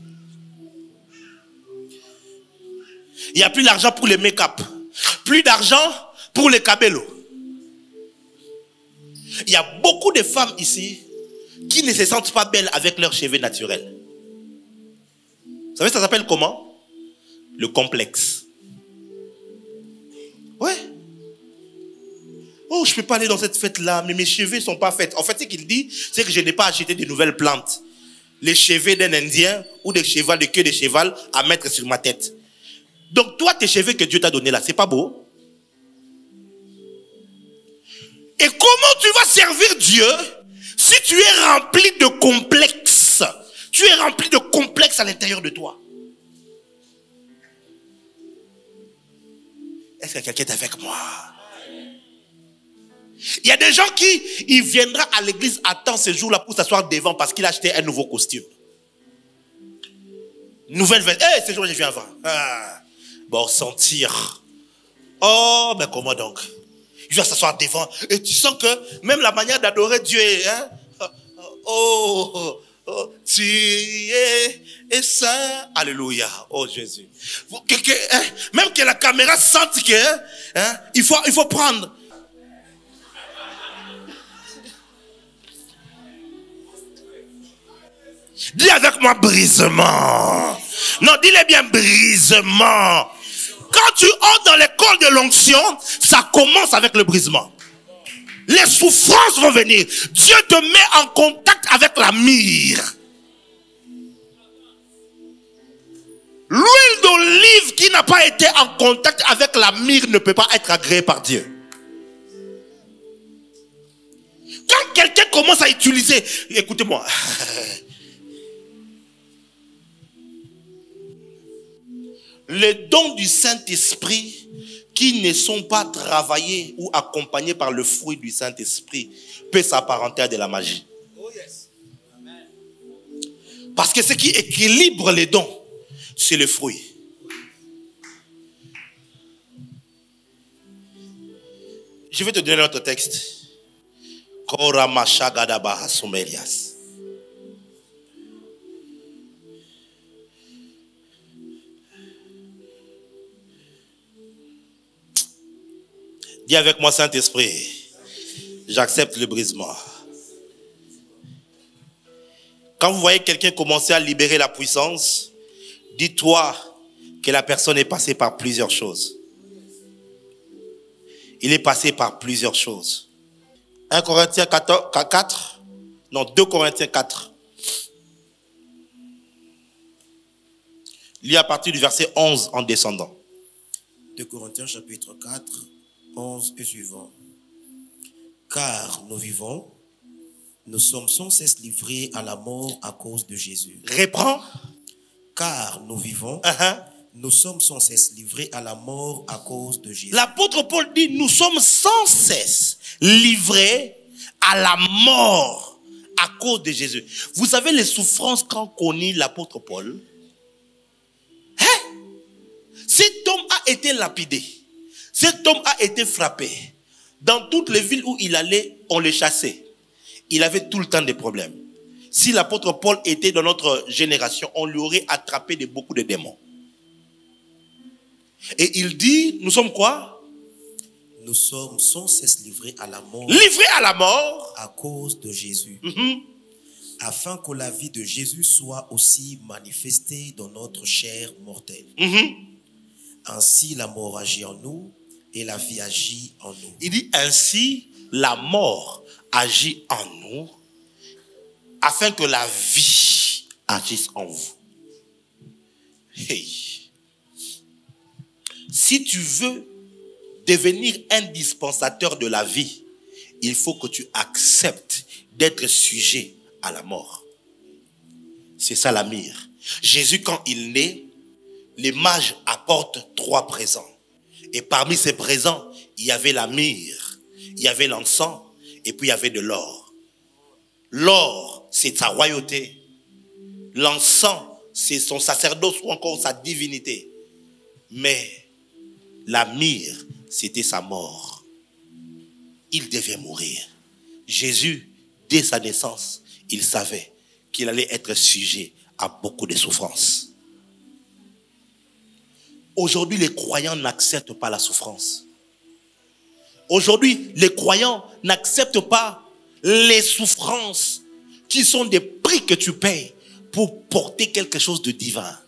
Il n'y a plus d'argent pour les make-up. Plus d'argent pour les cabellos. Il y a beaucoup de femmes ici qui ne se sentent pas belles avec leurs cheveux naturels. Vous savez, ça s'appelle comment? Le complexe. Ouais. Oh, je ne peux pas aller dans cette fête-là, mais mes cheveux ne sont pas faits. En fait, ce qu'il dit, c'est que je n'ai pas acheté de nouvelles plantes. Les cheveux d'un Indien ou des chevaux de queue de cheval à mettre sur ma tête. Donc, toi, tes cheveux que Dieu t'a donnés là, c'est pas beau? Et comment tu vas servir Dieu si tu es rempli de complexes? Tu es rempli de complexes à l'intérieur de toi. Est-ce que quelqu'un est avec moi? Il y a des gens qui il viendra à l'église à temps ce jour-là pour s'asseoir devant parce qu'il a acheté un nouveau costume. Nouvelle veste. Ce jour-là, je viens avant. Bon, sentir. Oh, mais comment donc? Il va s'asseoir devant et tu sens que même la manière d'adorer Dieu est, tu es saint. Alléluia. Oh Jésus. Même que la caméra sente que il faut prendre. Dis avec moi brisement. Non, dis-le bien brisement. Quand tu entres dans l'école de l'onction, ça commence avec le brisement. Les souffrances vont venir. Dieu te met en contact avec la myrrhe. L'huile d'olive qui n'a pas été en contact avec la myrrhe ne peut pas être agréée par Dieu. Quand quelqu'un commence à utiliser, écoutez-moi. Les dons du Saint-Esprit qui ne sont pas travaillés ou accompagnés par le fruit du Saint-Esprit peuvent s'apparenter à de la magie. Parce que ce qui équilibre les dons, c'est le fruit. Je vais te donner notre texte. Dis avec moi, Saint-Esprit, j'accepte le brisement. Quand vous voyez quelqu'un commencer à libérer la puissance, dis-toi que la personne est passée par plusieurs choses. Il est passé par plusieurs choses. 1 Corinthiens 4, non, 2 Corinthiens 4. Lis à partir du verset 11 en descendant. 2 Corinthiens chapitre 4. 11 et suivant. Car nous vivons, nous sommes sans cesse livrés à la mort à cause de Jésus. Reprends. Car nous vivons, nous sommes sans cesse livrés à la mort à cause de Jésus. L'apôtre Paul dit, nous sommes sans cesse livrés à la mort à cause de Jésus. Vous savez les souffrances qu'en connaît l'apôtre Paul? Cet homme a été lapidé. Cet homme a été frappé. Dans toutes les villes où il allait, on le chassait. Il avait tout le temps des problèmes. Si l'apôtre Paul était dans notre génération, on lui aurait attrapé beaucoup de démons. Et il dit, nous sommes quoi? Nous sommes sans cesse livrés à la mort. Livrés à la mort. À cause de Jésus. Afin que la vie de Jésus soit aussi manifestée dans notre chair mortelle. Ainsi la mort agit en nous et la vie agit en nous. Il dit ainsi la mort agit en nous afin que la vie agisse en vous. Hey. Si tu veux devenir un dispensateur de la vie, il faut que tu acceptes d'être sujet à la mort. C'est ça la myrrhe. Jésus, quand il naît, les mages apportent 3 présents. Et parmi ces présents, il y avait la myrrhe, il y avait l'encens, et puis il y avait de l'or. L'or, c'est sa royauté. L'encens, c'est son sacerdoce ou encore sa divinité. Mais la myrrhe, c'était sa mort. Il devait mourir. Jésus, dès sa naissance, il savait qu'il allait être sujet à beaucoup de souffrances. Aujourd'hui, les croyants n'acceptent pas la souffrance. Aujourd'hui, les croyants n'acceptent pas les souffrances qui sont des prix que tu payes pour porter quelque chose de divin.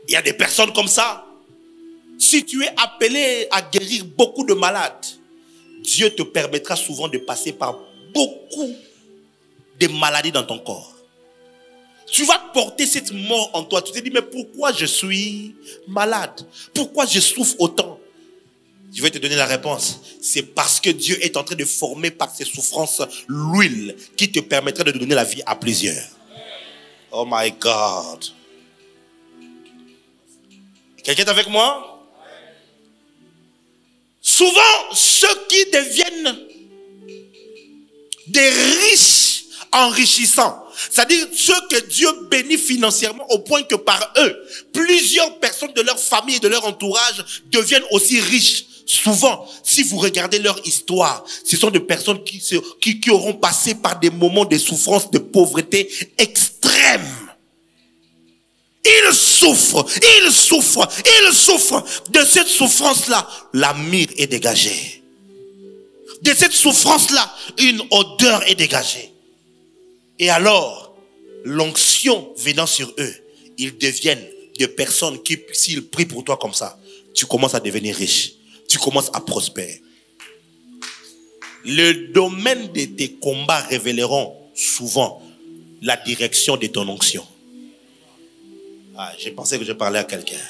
Il y a des personnes comme ça. Si tu es appelé à guérir beaucoup de malades, Dieu te permettra souvent de passer par beaucoup de maladies dans ton corps. Tu vas porter cette mort en toi. Tu te dis, mais pourquoi je suis malade? Pourquoi je souffre autant? Je vais te donner la réponse. C'est parce que Dieu est en train de former par ses souffrances l'huile qui te permettra de donner la vie à plusieurs. Oh my God. Quelqu'un est avec moi? Souvent, ceux qui deviennent des riches enrichissants, c'est-à-dire ceux que Dieu bénit financièrement au point que par eux, plusieurs personnes de leur famille et de leur entourage deviennent aussi riches. Souvent, si vous regardez leur histoire, ce sont des personnes qui auront passé par des moments de souffrance, de pauvreté extrême. Ils souffrent. De cette souffrance-là, la myrrhe est dégagée. De cette souffrance-là, une odeur est dégagée. Et alors, l'onction venant sur eux, ils deviennent des personnes qui, s'ils prient pour toi comme ça, tu commences à devenir riche. Tu commences à prospérer. Le domaine de tes combats révéleront souvent la direction de ton onction. Ah, j'ai pensé que je parlais à quelqu'un.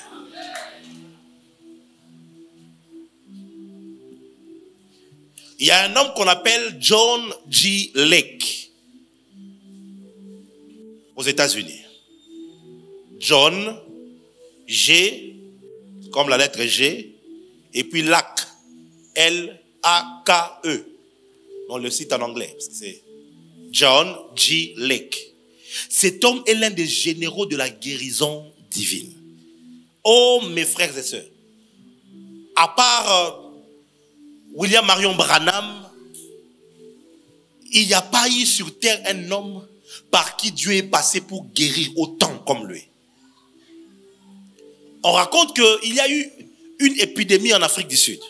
Il y a un homme qu'on appelle John G. Lake aux États-Unis. John, G, comme la lettre G, et puis Lake, L-A-K-E. On le cite en anglais, parce que c'est John G. Lake. Cet homme est l'un des généraux de la guérison divine. Oh, mes frères et sœurs, à part William Marion Branham, il n'y a pas eu sur terre un homme par qui Dieu est passé pour guérir autant comme lui. On raconte qu'il y a eu une épidémie en Afrique du Sud.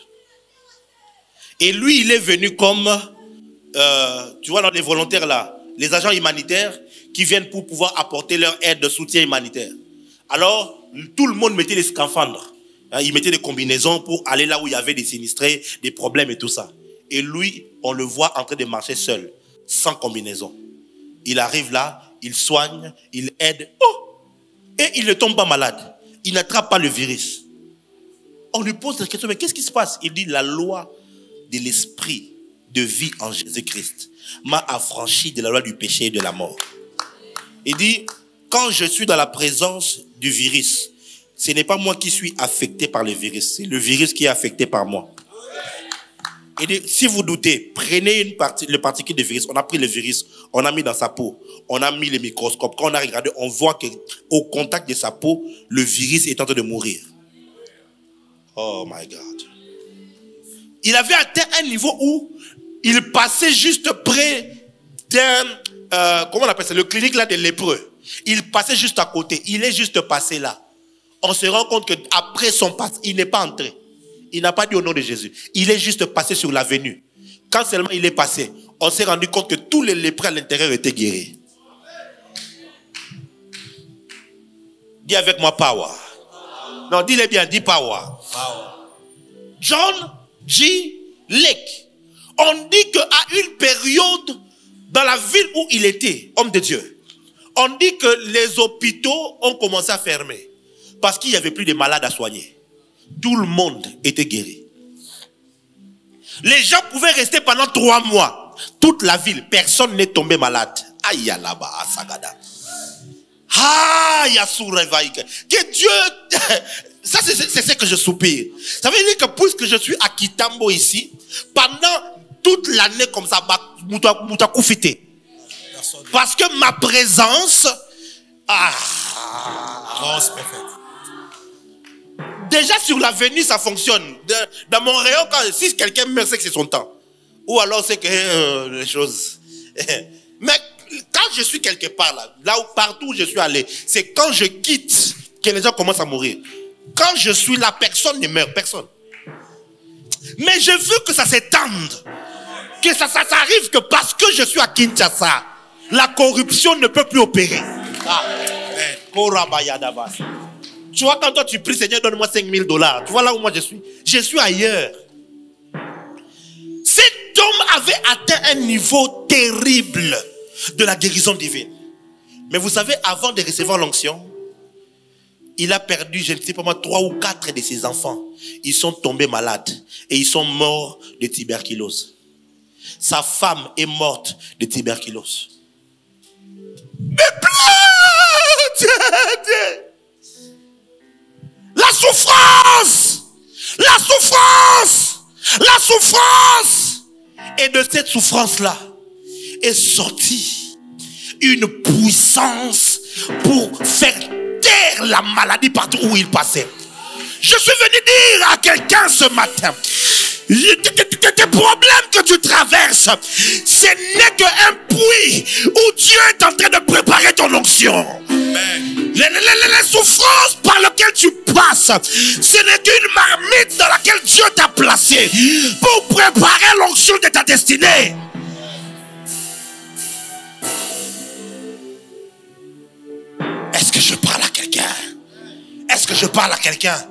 Et lui, il est venu comme, tu vois, dans les volontaires là, les agents humanitaires qui viennent pour pouvoir apporter leur aide de soutien humanitaire. Alors, tout le monde mettait les scaphandres. Ils mettaient des combinaisons pour aller là où il y avait des sinistrés, des problèmes et tout ça. Et lui, on le voit en train de marcher seul, sans combinaison. Il arrive là, il soigne, il aide. Oh! Et il ne tombe pas malade. Il n'attrape pas le virus. On lui pose la question, mais qu'est-ce qui se passe? Il dit, la loi de l'esprit de vie en Jésus-Christ m'a affranchi de la loi du péché et de la mort. Il dit, quand je suis dans la présence du virus, ce n'est pas moi qui suis affecté par le virus, c'est le virus qui est affecté par moi. Il dit, si vous doutez, prenez le particule de virus. On a pris le virus, on a mis dans sa peau, on a mis les microscopes. Quand on a regardé, on voit qu'au contact de sa peau, le virus est en train de mourir. Oh my God. Il avait atteint un niveau où il passait juste près d'un, comment on appelle ça, le clinique là des lépreux. Il passait juste à côté. Il est juste passé là. On se rend compte qu'après son passe, il n'est pas entré. Il n'a pas dit au nom de Jésus. Il est juste passé sur l'avenue. Quand seulement il est passé, on s'est rendu compte que tous les lépreux à l'intérieur étaient guéris. Dis avec moi power. Non, dis-le bien, dis power. John G. Lake. On dit qu'à une période, dans la ville où il était, homme de Dieu, on dit que les hôpitaux ont commencé à fermer. Parce qu'il n'y avait plus de malades à soigner. Tout le monde était guéri. Les gens pouvaient rester pendant 3 mois. Toute la ville, personne n'est tombé malade. Aïe, là-bas, à Sagada. Ah, Yasurevaïk. Que Dieu... Ça, c'est ce que je soupire. Ça veut dire que puisque je suis à Kitambo ici, pendant toute l'année comme ça, parce que ma présence... Déjà sur l'avenue, ça fonctionne. Dans mon rayon, si quelqu'un meurt, c'est que c'est son temps. Ou alors c'est que les choses... Mais quand je suis quelque part là où partout où je suis allé, c'est quand je quitte que les gens commencent à mourir. Quand je suis là, personne ne meurt, personne. Mais je veux que ça s'étende. Que ça arrive que parce que je suis à Kinshasa, la corruption ne peut plus opérer. Tu vois, quand toi tu pries, Seigneur, donne-moi $5,000. Tu vois là où moi je suis. Je suis ailleurs. Cet homme avait atteint un niveau terrible de la guérison divine. Mais vous savez, avant de recevoir l'onction, il a perdu, je ne sais pas moi, 3 ou 4 de ses enfants. Ils sont tombés malades et ils sont morts de tuberculose. Sa femme est morte de tuberculose. Mais la souffrance! La souffrance! La souffrance! Et de cette souffrance-là est sortie une puissance pour faire taire la maladie partout où il passait. Je suis venu dire à quelqu'un ce matin, tes problèmes que tu traverses, ce n'est qu'un puits où Dieu est en train de préparer ton onction. Les souffrances par lesquelles tu passes, ce n'est qu'une marmite dans laquelle Dieu t'a placé pour préparer l'onction de ta destinée. Est-ce que je parle à quelqu'un? Est-ce que je parle à quelqu'un?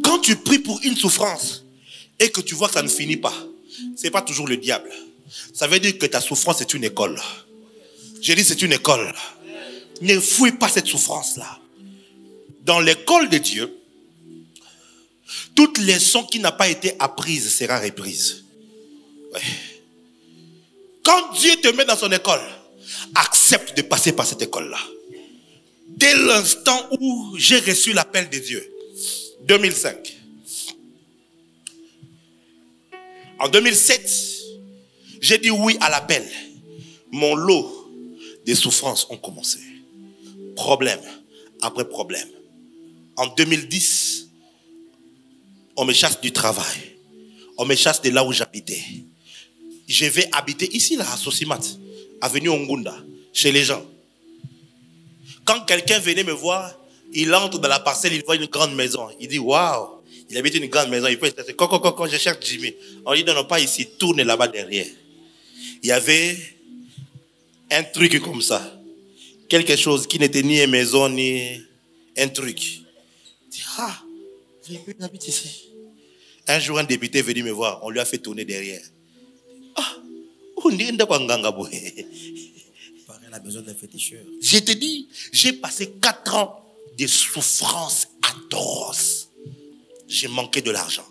Quand tu pries pour une souffrance et que tu vois que ça ne finit pas, ce n'est pas toujours le diable. Ça veut dire que ta souffrance est une école. J'ai dit c'est une école. Ne fouille pas cette souffrance-là. Dans l'école de Dieu, toute leçon qui n'a pas été apprise sera reprise. Ouais. Quand Dieu te met dans son école, accepte de passer par cette école-là. Dès l'instant où j'ai reçu l'appel de Dieu, 2005. En 2007, j'ai dit oui à l'appel. Mon lot de souffrances ont commencé. Problème après problème. En 2010, on me chasse du travail. On me chasse de là où j'habitais. Je vais habiter ici, là, à Sosimat, avenue Ongunda, chez les gens. Quand quelqu'un venait me voir, il entre dans la parcelle, il voit une grande maison. Il dit, waouh, il habite une grande maison. Il peut être, quand je cherche Jimmy. On dit, non, pas ici, tourne là-bas derrière. Il y avait un truc comme ça. Quelque chose qui n'était ni une maison, ni un truc. Il dit, ah, il habite ici. Un jour, un député est venu me voir. On lui a fait tourner derrière. Ah, on dit, la besoin d'un féticheur. Je te dis, j'ai passé 4 ans de souffrance atroce. J'ai manqué de l'argent.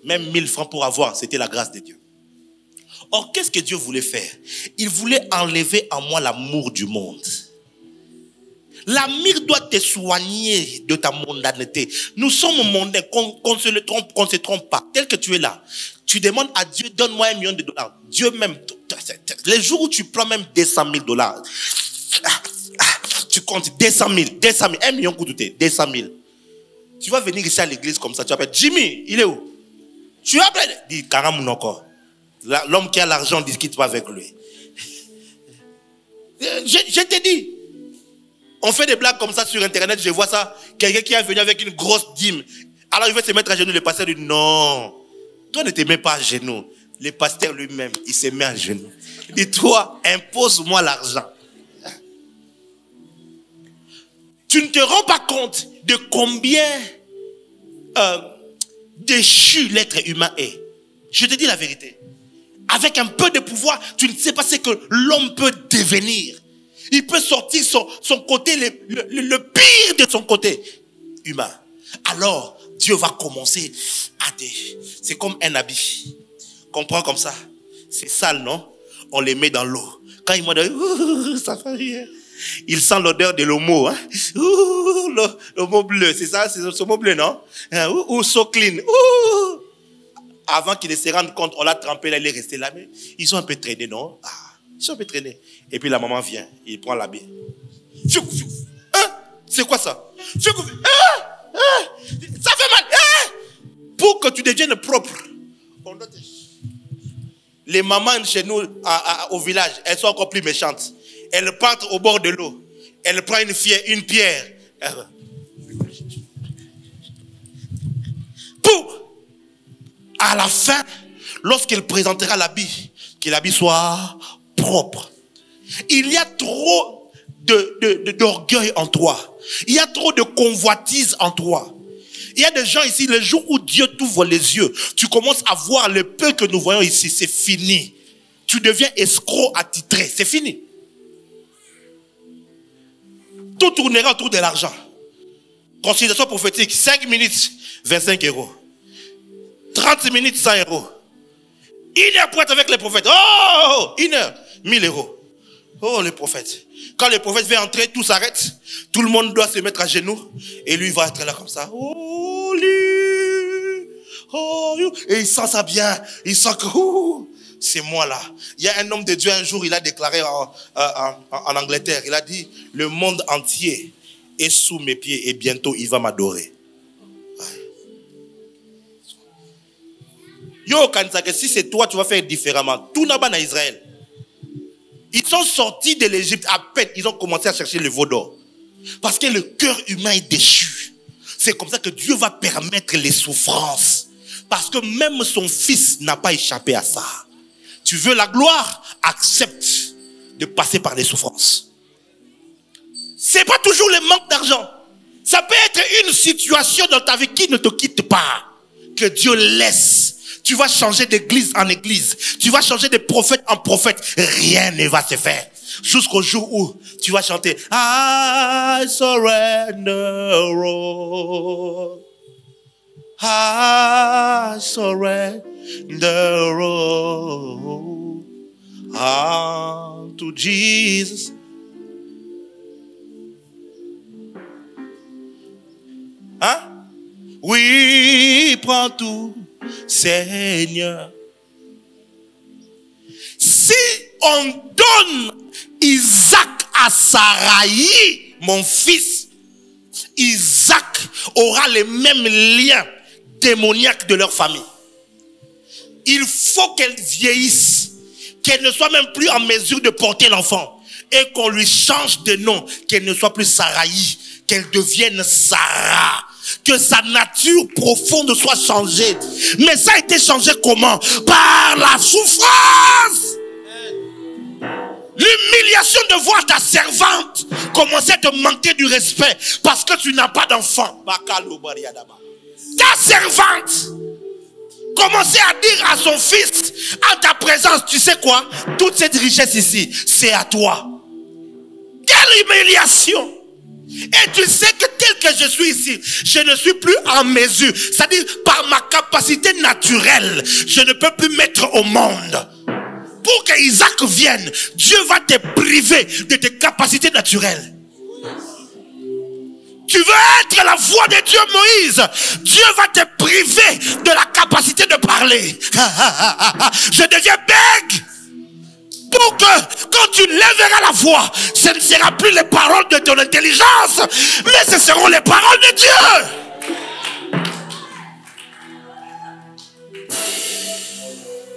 Même 1000 francs pour avoir, c'était la grâce de Dieu. Or, qu'est-ce que Dieu voulait faire? Il voulait enlever en moi l'amour du monde. La mire doit te soigner de ta mondanité. Nous sommes mondains, qu'on se trompe pas. Tel que tu es là, tu demandes à Dieu, donne-moi $1 million. Dieu même, les jours où tu prends même $200 000, tu comptes 200 000, 1 million coûte 200 000. Tu vas venir ici à l'église comme ça, tu appelles Jimmy, il est où? Tu appelles, dis Karamounoko. L'homme qui a l'argent ne discute pas avec lui. Je te dis, on fait des blagues comme ça sur internet, je vois ça, quelqu'un qui est venu avec une grosse dîme. Alors il veut se mettre à genoux, le pasteur dit non, toi ne te mets pas à genoux. Le pasteur lui-même, il se met à genoux. Il dit toi, impose-moi l'argent. Tu ne te rends pas compte de combien déchu l'être humain est. Je te dis la vérité. Avec un peu de pouvoir, tu ne sais pas ce que l'homme peut devenir. Il peut sortir son côté, le pire de son côté humain. Alors, Dieu va commencer à te... C'est comme un habit. Qu'on prend comme ça. C'est sale, non? On les met dans l'eau. Quand il m'a dit, ça fait rien. Il sent l'odeur de l'homo. Hein? L'homo bleu, c'est ça? C'est ce mot bleu, non? Ou so clean. Avant qu'il ne se rende compte, on l'a trempé là, il est resté là. Mais ils sont un peu traînés, non? Ils sont un peu traînés. Et puis la maman vient, il prend l'habit. C'est quoi ça? Ça fait mal. Pour que tu deviennes propre. Les mamans chez nous, au village, elles sont encore plus méchantes. Elles partent au bord de l'eau. Elles prennent une pierre. Pour, à la fin, lorsqu'elle présentera l'habit, que l'habit soit propre. Il y a trop d'orgueil en toi. Il y a trop de convoitise en toi. Il y a des gens ici, le jour où Dieu t'ouvre les yeux, tu commences à voir le peu que nous voyons ici, c'est fini. Tu deviens escroc attitré, c'est fini. Tout tournera autour de l'argent. Consultation prophétique, 5 minutes, 25 €. 30 minutes, 100 €. 1 heure pour être avec les prophètes. Oh, 1 heure, 1000 €. Oh, les prophètes. Quand le prophète vient entrer, tout s'arrête. Tout le monde doit se mettre à genoux. Et lui va être là comme ça. Oh, lui. Oh, et il sent ça bien. Il sent que c'est moi là. Il y a un homme de Dieu un jour, il a déclaré en Angleterre. Il a dit, le monde entier est sous mes pieds et bientôt il va m'adorer. Yo, Kansake, si c'est toi, tu vas faire différemment. Tout là-bas en Israël. Ils sont sortis de l'Égypte à peine. Ils ont commencé à chercher le veau d'or. Parce que le cœur humain est déchu. C'est comme ça que Dieu va permettre les souffrances. Parce que même son fils n'a pas échappé à ça. Tu veux la gloire? Accepte de passer par les souffrances. C'est pas toujours le manque d'argent. Ça peut être une situation dans ta vie qui ne te quitte pas. Que Dieu laisse. Tu vas changer d'église en église. Tu vas changer de prophète en prophète. Rien ne va se faire. Jusqu'au jour où tu vas chanter I surrender all. I surrender all to Jesus. Hein? Oui, prends tout. Seigneur, si on donne Isaac à Saraï, mon fils, Isaac aura les mêmes liens démoniaques de leur famille. Il faut qu'elle vieillisse, qu'elle ne soit même plus en mesure de porter l'enfant et qu'on lui change de nom, qu'elle ne soit plus Saraï, qu'elle devienne Sarah. Que sa nature profonde soit changée. Mais ça a été changé comment? Par la souffrance. L'humiliation de voir ta servante commencer à te manquer du respect parce que tu n'as pas d'enfant. Ta servante commencer à dire à son fils, en ta présence, tu sais quoi? Toute cette richesse ici, c'est à toi. Quelle humiliation! Et tu sais que tel que je suis ici, je ne suis plus en mesure. C'est-à-dire, par ma capacité naturelle, je ne peux plus mettre au monde. Pour que Isaac vienne, Dieu va te priver de tes capacités naturelles. Tu veux être la voix de Dieu, Moïse. Dieu va te priver de la capacité de parler. Je deviens bègue. Pour que quand tu lèveras la voix, ce ne sera plus les paroles de ton intelligence, mais ce seront les paroles de Dieu.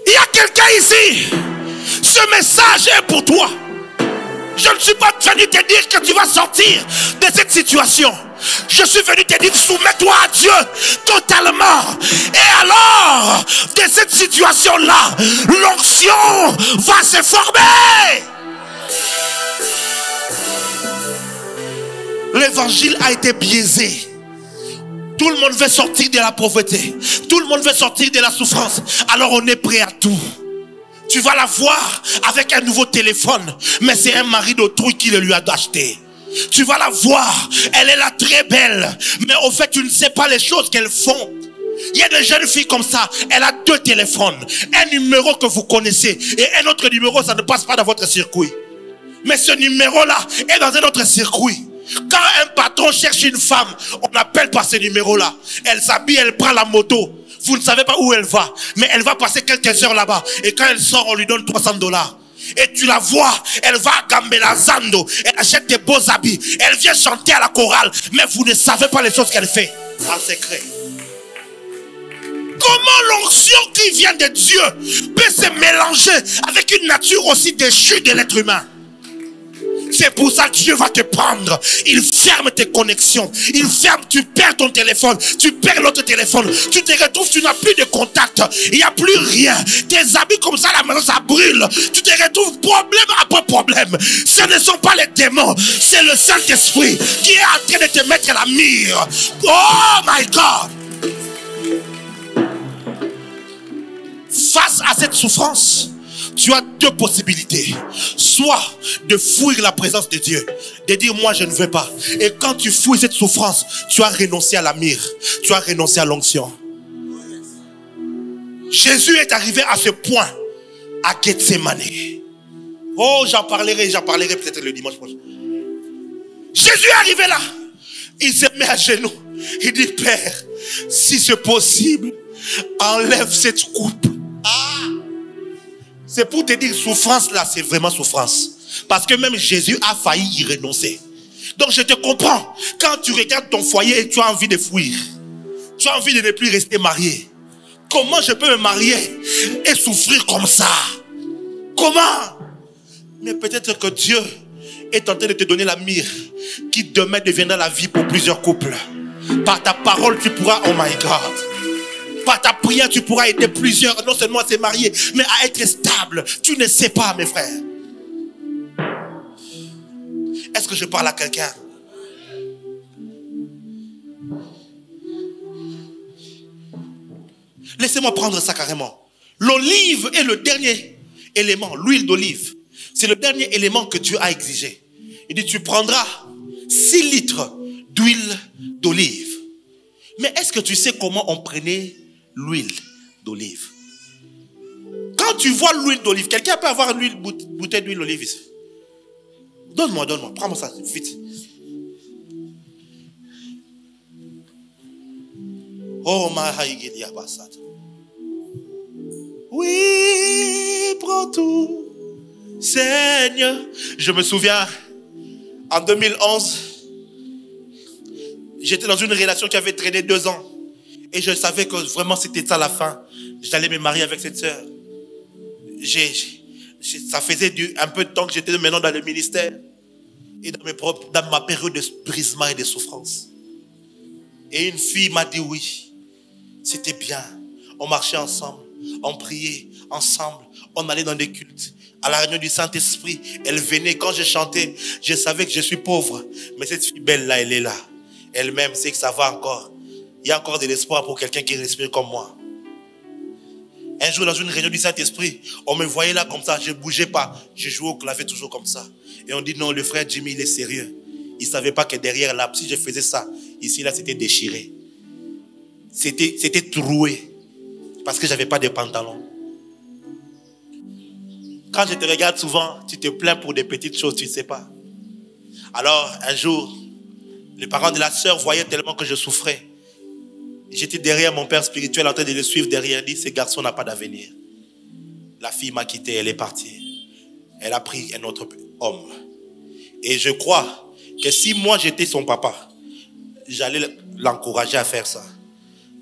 Il y a quelqu'un ici. Ce message est pour toi. Je ne suis pas venu te dire que tu vas sortir de cette situation. Je suis venu te dire, soumets-toi à Dieu totalement. Et alors, de cette situation-là, l'onction va se former. L'évangile a été biaisé. Tout le monde veut sortir de la pauvreté. Tout le monde veut sortir de la souffrance. Alors on est prêt à tout. Tu vas la voir avec un nouveau téléphone, mais c'est un mari d'autrui qui le lui a acheté. Tu vas la voir, elle est là très belle, mais au fait tu ne sais pas les choses qu'elles font. Il y a des jeunes filles comme ça, elle a 2 téléphones, un numéro que vous connaissez et un autre numéro, ça ne passe pas dans votre circuit. Mais ce numéro-là est dans un autre circuit. Quand un patron cherche une femme, on appelle par ce numéro-là. Elle s'habille, elle prend la moto. Vous ne savez pas où elle va, mais elle va passer quelques heures là-bas. Et quand elle sort, on lui donne $300. Et tu la vois, elle va à Gambela Zando, elle achète des beaux habits, elle vient chanter à la chorale, mais vous ne savez pas les choses qu'elle fait en secret. Comment l'onction qui vient de Dieu peut se mélanger avec une nature aussi déchue de l'être humain? C'est pour ça que Dieu va te prendre. Il ferme tes connexions. Il ferme, tu perds ton téléphone. Tu perds l'autre téléphone. Tu te retrouves, tu n'as plus de contact. Il n'y a plus rien. Tes habits comme ça, la maison, ça brûle. Tu te retrouves problème après problème. Ce ne sont pas les démons. C'est le Saint-Esprit qui est en train de te mettre la mire. Oh my God. Face à cette souffrance, tu as 2 possibilités. Soit de fuir la présence de Dieu, de dire moi je ne veux pas. Et quand tu fuis cette souffrance, tu as renoncé à la mire, tu as renoncé à l'onction. Jésus est arrivé à ce point à Gethsemane. Oh, j'en parlerai peut-être le dimanche prochain. Jésus est arrivé là. Il se met à genoux. Il dit, Père, si c'est possible, enlève cette coupe. C'est pour te dire, souffrance là, c'est vraiment souffrance. Parce que même Jésus a failli y renoncer. Donc je te comprends. Quand tu regardes ton foyer et tu as envie de fuir, tu as envie de ne plus rester marié. Comment je peux me marier et souffrir comme ça? Comment? Mais peut-être que Dieu est en train de te donner la mire qui demain deviendra la vie pour plusieurs couples. Par ta parole, tu pourras, oh my God. Par ta prière, tu pourras aider plusieurs, non seulement à se marier, mais à être stable. Tu ne sais pas, mes frères. Est-ce que je parle à quelqu'un? Laissez-moi prendre ça carrément. L'olive est le dernier élément, l'huile d'olive. C'est le dernier élément que Dieu a exigé. Il dit, tu prendras 6 litres d'huile d'olive. Mais est-ce que tu sais comment on prenait l'huile d'olive? Quand tu vois l'huile d'olive, quelqu'un peut avoir une bouteille d'huile d'olive ici? Donne-moi, prends-moi ça, vite. Oh my God. Oui, prends tout, Seigneur. Je me souviens, en 2011, j'étais dans une relation qui avait traîné 2 ans. Et je savais que vraiment c'était ça la fin. J'allais me marier avec cette sœur. Ça faisait un peu de temps que j'étais maintenant dans le ministère. Et dans ma période de brisement et de souffrance. Et une fille m'a dit oui. C'était bien. On marchait ensemble. On priait ensemble. On allait dans des cultes. À la réunion du Saint-Esprit, elle venait. Quand je chantais, je savais que je suis pauvre. Mais cette fille belle là, elle est là. Elle-même sait que ça va encore. Il y a encore de l'espoir pour quelqu'un qui respire comme moi. Un jour, dans une réunion du Saint-Esprit, on me voyait là comme ça. Je ne bougeais pas. Je jouais au clavier toujours comme ça. Et on dit non, le frère Jimmy, il est sérieux. Il ne savait pas que derrière là, si je faisais ça, ici, là, c'était déchiré. C'était troué. Parce que je n'avais pas de pantalon. Quand je te regarde souvent, tu te plains pour des petites choses, tu ne sais pas. Alors, un jour, Les parents de la sœur voyaient tellement que je souffrais. J'étais derrière mon père spirituel en train de le suivre derrière. Il dit, ce garçon n'a pas d'avenir. La fille m'a quitté, elle est partie. Elle a pris un autre homme. Et je crois que si moi j'étais son papa, j'allais l'encourager à faire ça.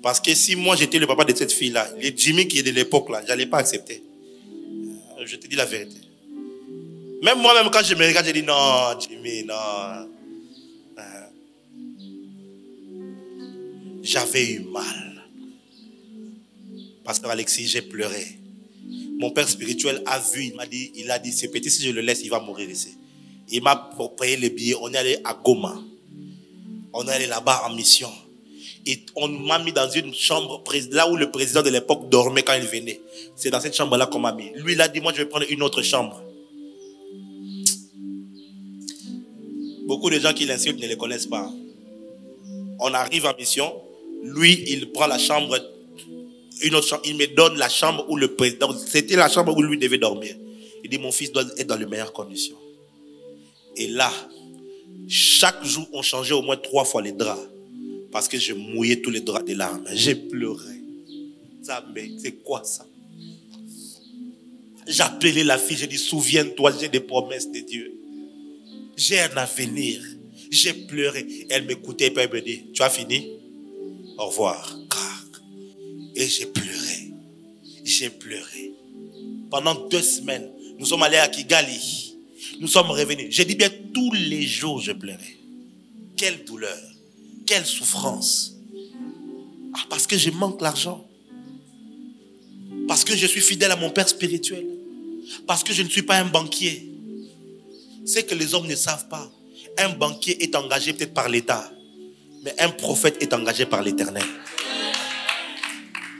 Parce que si moi j'étais le papa de cette fille-là, les Jimmy qui est de l'époque là, j'allais pas accepter. Je te dis la vérité. Même moi-même quand je me regarde, je dis non, Jimmy, non. J'avais eu mal. Pasteur Alexis, j'ai pleuré. Mon père spirituel a vu, il a dit, ce petit, si je le laisse, il va mourir ici. Il m'a payé les billets, on est allé à Goma. On est allé là-bas en mission. Et on m'a mis dans une chambre, là où le président de l'époque dormait quand il venait. C'est dans cette chambre-là qu'on m'a mis. Lui, il a dit, moi je vais prendre une autre chambre. Beaucoup de gens qui l'insultent ne les connaissent pas. On arrive en mission. Lui, il prend la chambre, une autre chambre. Il me donne la chambre où le président, c'était la chambre où lui devait dormir. Il dit, mon fils doit être dans les meilleures conditions. Et là, chaque jour, on changeait au moins 3 fois les draps. Parce que je mouillais tous les draps de larmes. J'ai pleuré. Ça, mais c'est quoi ça? J'ai appelé la fille, j'ai dit, souviens-toi, j'ai des promesses de Dieu. J'ai un avenir. J'ai pleuré. Elle m'écoutait et puis elle me dit, tu as fini? Au revoir. Et j'ai pleuré. J'ai pleuré. Pendant 2 semaines, nous sommes allés à Kigali. Nous sommes revenus. J'ai dit bien, tous les jours, je pleurais. Quelle douleur. Quelle souffrance. Ah, parce que je manque l'argent. Parce que je suis fidèle à mon père spirituel. Parce que je ne suis pas un banquier. C'est que les hommes ne savent pas. Un banquier est engagé peut-être par l'État. Mais un prophète est engagé par l'Éternel.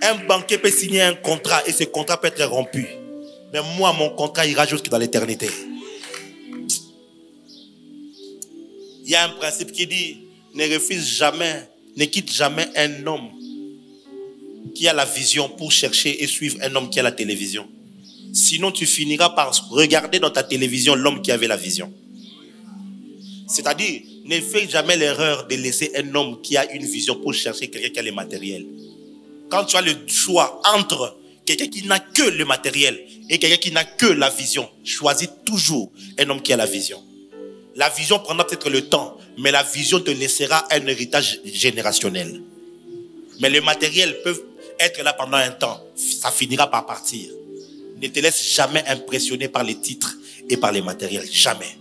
Un banquier peut signer un contrat et ce contrat peut être rompu. Mais moi, mon contrat ira jusque dans l'éternité. Il y a un principe qui dit, ne refuse jamais, ne quitte jamais un homme qui a la vision pour chercher et suivre un homme qui a la télévision. Sinon, tu finiras par regarder dans ta télévision l'homme qui avait la vision. C'est-à-dire, ne fais jamais l'erreur de laisser un homme qui a une vision pour chercher quelqu'un qui a le matériel. Quand tu as le choix entre quelqu'un qui n'a que le matériel et quelqu'un qui n'a que la vision, choisis toujours un homme qui a la vision. La vision prendra peut-être le temps, mais la vision te laissera un héritage générationnel. Mais le matériel peut être là pendant un temps, ça finira par partir. Ne te laisse jamais impressionner par les titres et par les matériels, jamais.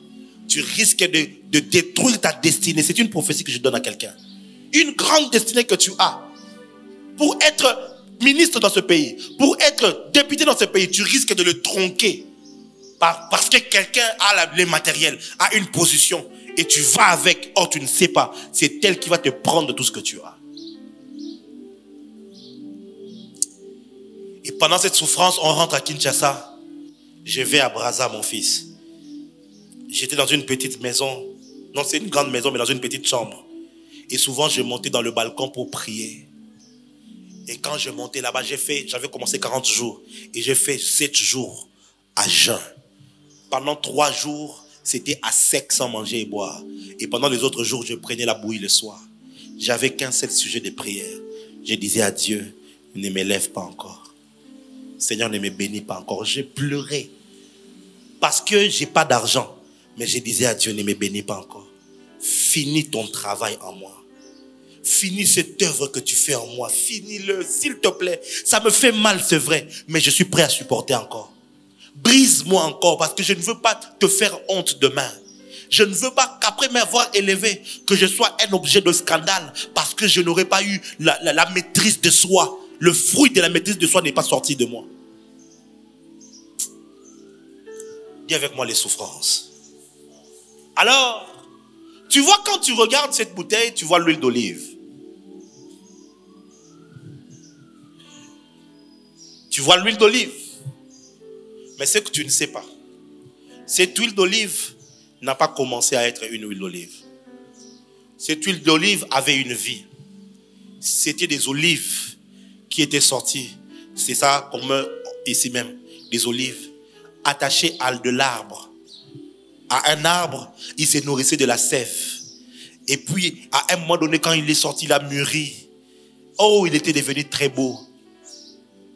Tu risques de détruire ta destinée. C'est une prophétie que je donne à quelqu'un. Une grande destinée que tu as. Pour être ministre dans ce pays, pour être député dans ce pays, tu risques de le tronquer. Parce que quelqu'un a le matériel, a une position, et tu vas avec. Or, tu ne sais pas. C'est elle qui va te prendre tout ce que tu as. Et pendant cette souffrance, on rentre à Kinshasa. Je vais à Brazza, mon fils. J'étais dans une petite maison. Non, c'est une grande maison, mais dans une petite chambre. Et souvent, je montais dans le balcon pour prier. Et quand je montais là-bas, j'avais commencé 40 jours. Et j'ai fait 7 jours à jeun. Pendant 3 jours, c'était à sec sans manger et boire. Et pendant les autres jours, je prenais la bouillie le soir. J'avais qu'un seul sujet de prière. Je disais à Dieu, ne m'élève pas encore. Seigneur, ne me bénis pas encore. J'ai pleuré. Parce que je n'ai pas d'argent. Mais je disais à Dieu, ne me bénis pas encore. Finis ton travail en moi. Finis cette œuvre que tu fais en moi. Finis-le, s'il te plaît. Ça me fait mal, c'est vrai. Mais je suis prêt à supporter encore. Brise-moi encore parce que je ne veux pas te faire honte demain. Je ne veux pas qu'après m'avoir élevé, que je sois un objet de scandale parce que je n'aurais pas eu la maîtrise de soi. Le fruit de la maîtrise de soi n'est pas sorti de moi. Dis avec moi les souffrances. Alors, tu vois, quand tu regardes cette bouteille, tu vois l'huile d'olive. Tu vois l'huile d'olive. Mais ce que tu ne sais pas, cette huile d'olive n'a pas commencé à être une huile d'olive. Cette huile d'olive avait une vie. C'était des olives qui étaient sorties. C'est ça qu'on met ici même, des olives attachées à de l'arbre. À un arbre, il se nourrissait de la sève. Et puis, à un moment donné, quand il est sorti, il a mûri. Oh, il était devenu très beau.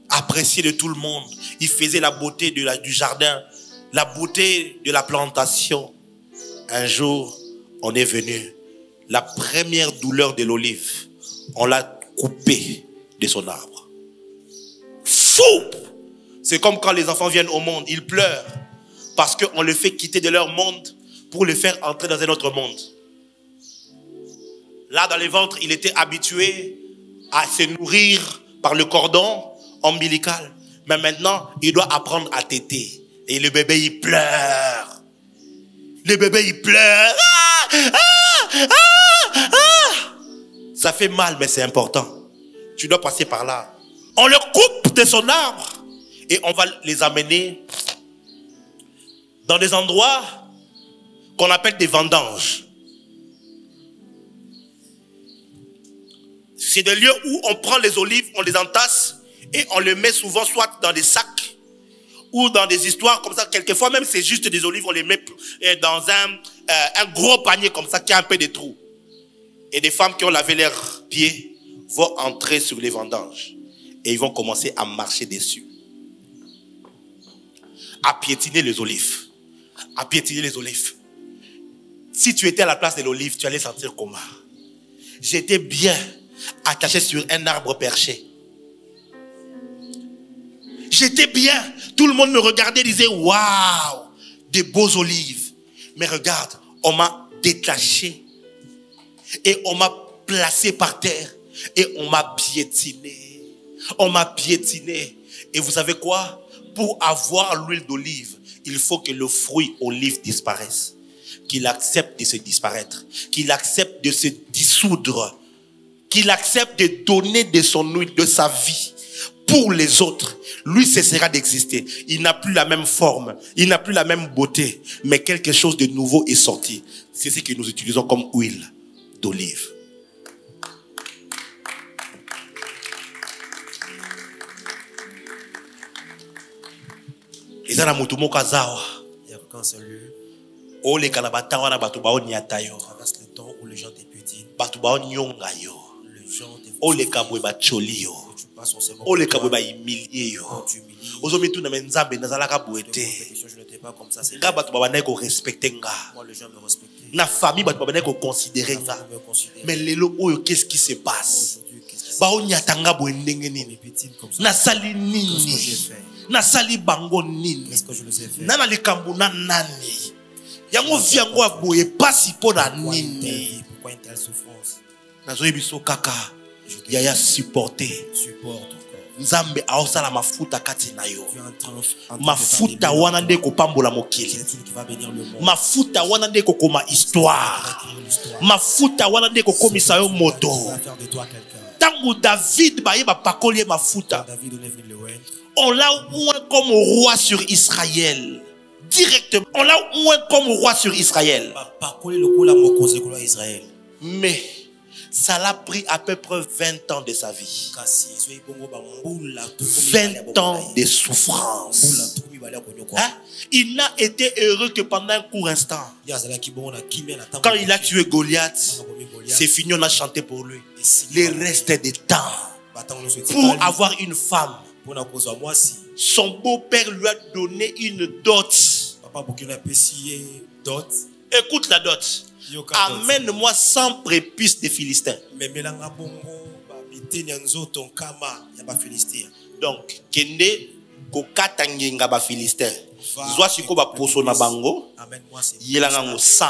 Apprécié de tout le monde. Il faisait la beauté du jardin, la beauté de la plantation. Un jour, on est venu. La première douleur de l'olive, on l'a coupé de son arbre. Fou! C'est comme quand les enfants viennent au monde, ils pleurent parce qu'on les fait quitter de leur monde pour les faire entrer dans un autre monde. Là, dans les ventres, il était habitué à se nourrir par le cordon ombilical. Mais maintenant, il doit apprendre à téter. Et le bébé, il pleure. Le bébé, il pleure. Ça fait mal, mais c'est important. Tu dois passer par là. On le coupe de son arbre et on va les amener dans des endroits qu'on appelle des vendanges. C'est des lieux où on prend les olives, on les entasse et on les met souvent soit dans des sacs ou dans des histoires comme ça. Quelquefois même c'est juste des olives, on les met dans un gros panier comme ça qui a un peu de trous. Et des femmes qui ont lavé leurs pieds vont entrer sur les vendanges et ils vont commencer à marcher dessus. À piétiner les olives. À piétiner les olives. Si tu étais à la place de l'olive, tu allais sentir comment? J'étais bien attaché sur un arbre perché. J'étais bien. Tout le monde me regardait et disait waouh, des beaux olives. Mais regarde, on m'a détaché et on m'a placé par terre et on m'a piétiné. On m'a piétiné. Et vous savez quoi? Pour avoir l'huile d'olive, il faut que le fruit olive disparaisse. Qu'il accepte de se disparaître. Qu'il accepte de se dissoudre. Qu'il accepte de donner de son huile, de sa vie pour les autres. Lui cessera d'exister. Il n'a plus la même forme. Il n'a plus la même beauté. Mais quelque chose de nouveau est sorti. C'est ce que nous utilisons comme huile d'olive. Et ça, la mutumo kazawa. Il y a quand c'est lieu. Oh, les kalabata wana batu bao nyatayo. Traverse le temps où les gens t'éputient. Batu bao nyonga yo. Les gens t'éputient. Oh, les kabwe ba choli yo. Tu passes en ce moment. Oh, les kabwe ba humilié yo. Quand tu humilies. Ozo mitu na menzambe nazala ka bwete. Je n'étais pas comme ça. C'est Nga batu baba ko respecter nga. moi, les gens me respectaient. Na famille batu baba ko considérer nga. Me considéraient. Mais lelo oyo qu'est-ce qui se passe? Aujourd'hui, qu'est-ce qui se Bao nyatanga bo ndenge nini. m'éputient comme ça? Na sali Qu'est-ce que j'ai nini. fait? Na sali bango nini. Qu'est-ce que je les ai fait? Nana likambo na nani. Yango vi yango aboye pasi po na Pourquoi une telle nini. vie? Pourquoi une telle souffrance? Nazoyi biso kaka. Yaya supporter. Supporte encore. Nzambe aosala mafuta kati na yo. Tu es en train de Mafuta faire wana des nde kopambola mokili. c'est lui qui va bénir le monde. Mafuta wana nde kokoma histoire. Écrire l'histoire. Mafuta wana nde kokomisa yo moto. Il va faire de toi quelqu'un. Tango David baye ba pakoli mafuta. David, on est venu le oindre. On l'a oint comme roi sur Israël. Directement. On l'a oint comme roi sur Israël. Papa, coller le coup là, mon cause de Israël. Mais ça l'a pris à peu près 20 ans de sa vie. 20 ans de souffrance. Hein? Il n'a été heureux que pendant un court instant. Quand il a tué Goliath, c'est fini, on a chanté pour lui. Le reste des temps, pour avoir une femme, son beau-père lui a donné une dot. Écoute la dot. Amène-moi 100 prépuces des Philistins. Donc, kende kokata ngenga ba Philistin. Zwa siko ba poso na bango. Yelanga ngo 100.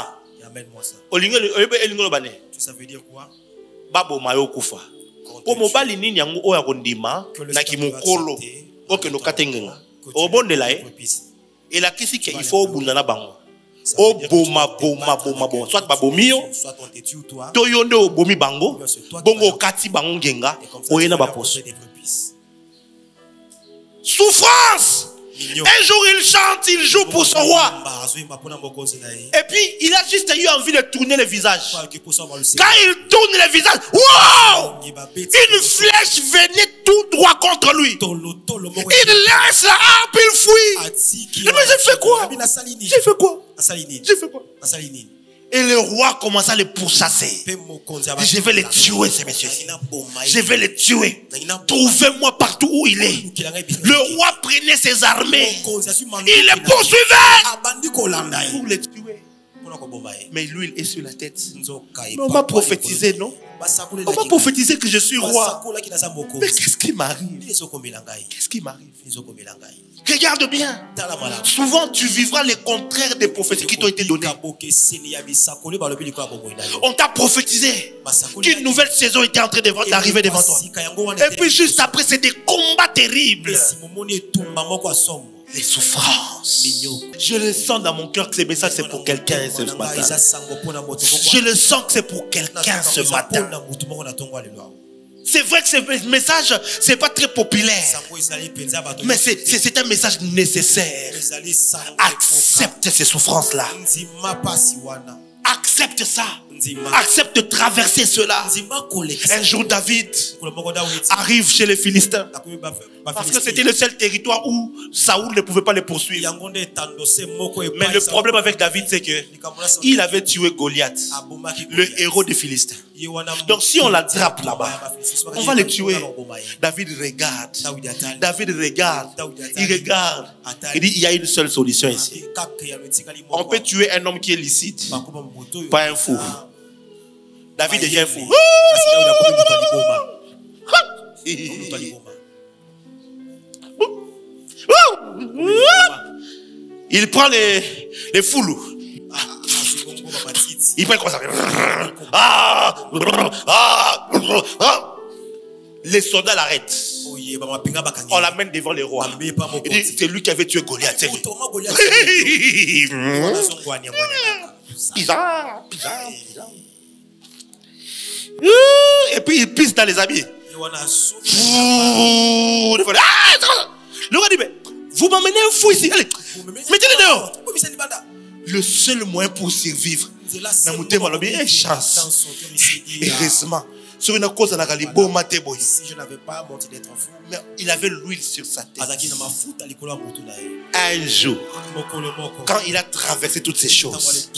Olingo bane. Ça veut dire quoi? Babo mayo kufa. Po mobali nini yango oya kondima na kimokolo. Oke no katengenga. Obondela et la kisi ke il faut bunda na bango. O boma. Soit ba bomio. To yonde o bomi bango. Bongo kati bango ngenga. Oyena ba poso. Souffrance. Un jour il chante, il joue pour son roi. Et puis il a juste eu envie de tourner le visage. Quand il tourne le visage, wow! Une flèche venait tout droit contre lui. Il laisse la harpe, il fuit. Mais j'ai fait quoi? J'ai fait quoi? Et le roi commença à les pourchasser. Je vais les tuer, ces messieurs-ci. Je vais les tuer. Trouvez-moi partout où il est. Le roi prenait ses armées. Il les poursuivait pour les tuer. Mais l'huile est sur la tête. Mais on m'a prophétisé, non? On m'a prophétisé que je suis roi. Mais qu'est-ce qui m'arrive? Qu'est-ce qui m'arrive? Regarde bien. Souvent tu vivras les contraires des prophéties qui t'ont été données. On t'a prophétisé qu'une nouvelle saison était en train d'arriver devant toi. Et puis juste après, c'est des combats terribles. Les souffrances. Je le sens dans mon cœur que ces messages c'est pour quelqu'un ce matin. Je le sens que c'est pour quelqu'un ce matin. C'est vrai que ce message c'est pas très populaire, mais c'est un message nécessaire. Accepte ces souffrances là. Accepte ça. Accepte de traverser cela. Un jour David arrive chez les Philistins parce que c'était le seul territoire où Saoul ne pouvait pas les poursuivre. Mais le problème avec David c'est que il avait tué Goliath, le héros des Philistins. Donc si on l'attrape là-bas, on va le tuer. David regarde. Il regarde. Il dit il y a une seule solution ici. On peut tuer un homme qui est licite, pas un fou. David devient fou. Il prend les foulous. Il prend comme ça. Les soldats l'arrêtent. On l'amène devant le roi. Il dit c'est lui qui avait tué Goliath. C'est lui. Bizarre. Et puis il pisse dans les habits. Le roi dit mais vous m'amenez un fou ici. Allez, mettez-le dehors. Le seul moyen pour survivre, c'est chance. Heureusement. Sur une cause, si je n'avais pas menti d'être fou, mais il avait l'huile sur sa tête. Un jour, quand il a traversé toutes ces choses,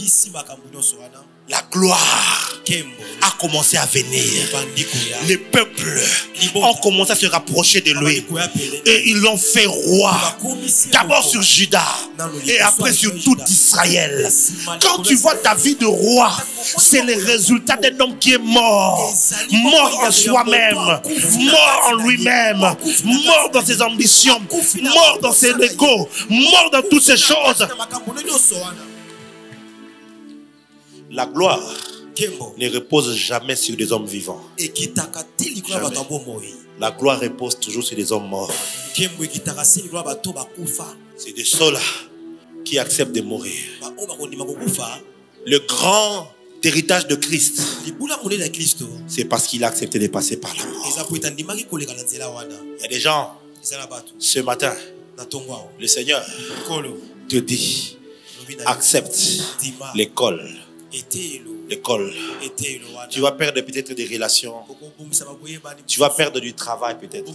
la gloire a commencé à venir. Les peuples ont commencé à se rapprocher de lui. Et ils l'ont fait roi. D'abord sur Juda. Et après sur tout Israël. Quand tu vois ta vie de roi, c'est le résultat d'un homme qui est mort. Mort en soi-même. Mort en lui-même. Mort dans ses ambitions. Mort dans ses égos. Mort dans toutes ces choses. La gloire ne repose jamais sur des hommes vivants. Jamais. La gloire repose toujours sur des hommes morts. C'est de ceux-là qui acceptent de mourir. Le grand héritage de Christ, c'est parce qu'il a accepté de passer par la mort. Il y a des gens, ce matin, le Seigneur te dit, accepte l'école. L'école. Tu vas perdre peut-être des relations. Tu vas perdre du travail peut-être.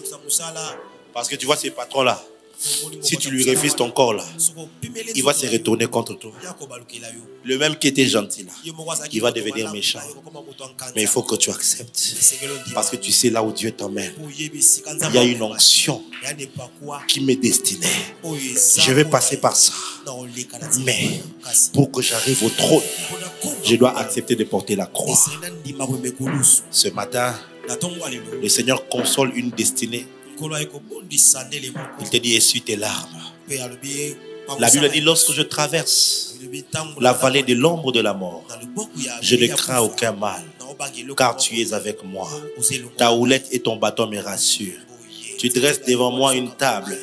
Parce que tu vois ces patrons-là. Si tu lui refuses ton corps là, il va se retourner contre toi. Le même qui était gentil là, il va devenir méchant. Mais il faut que tu acceptes. Parce que tu sais là où Dieu t'emmène. Il y a une onction qui m'est destinée. Je vais passer par ça. Mais pour que j'arrive au trône, je dois accepter de porter la croix. Ce matin, le Seigneur console une destinée. Il te dit essuie tes larmes. La Bible dit lorsque je traverse la vallée de l'ombre de la mort, je ne crains aucun mal, car tu es avec moi. Ta houlette et ton bâton me rassurent. Tu dresses devant moi une table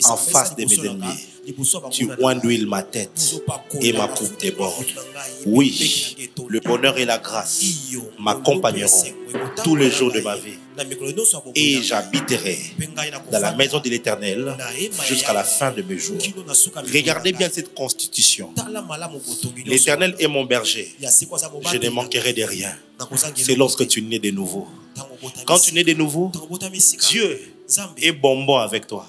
en face de mes ennemis. Tu oins d'huile ma tête et ma coupe déborde. Oui, le bonheur et la grâce m'accompagneront tous les jours de ma vie. Et j'habiterai dans la maison de l'Éternel jusqu'à la fin de mes jours. Regardez bien cette constitution. L'Éternel est mon berger. Je ne manquerai de rien. C'est lorsque tu nais de nouveau. Quand tu nais de nouveau, Dieu est bonbon avec toi.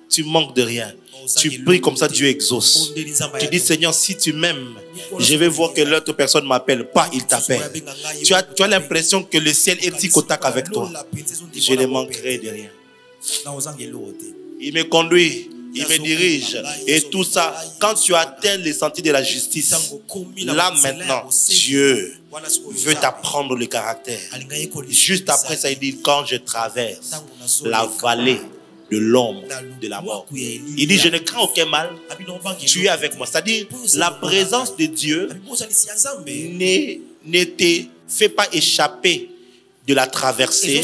Tu manques de rien. Tu pries comme ça, Dieu exauce. Tu dis, Seigneur, si tu m'aimes, je vais voir que l'autre personne m'appelle. Pas, il t'appelle. Tu as l'impression que le ciel est tic au tac avec toi. Je ne manquerai de rien. Il me conduit, il me dirige. Et tout ça, quand tu atteins les sentiers de la justice, là maintenant, Dieu veut t'apprendre le caractère. Juste après ça, il dit, quand je traverse la vallée de l'ombre de la mort, il dit, je ne crains aucun mal, tu es avec moi. C'est-à-dire, la présence de Dieu ne te fait pas échapper de la traversée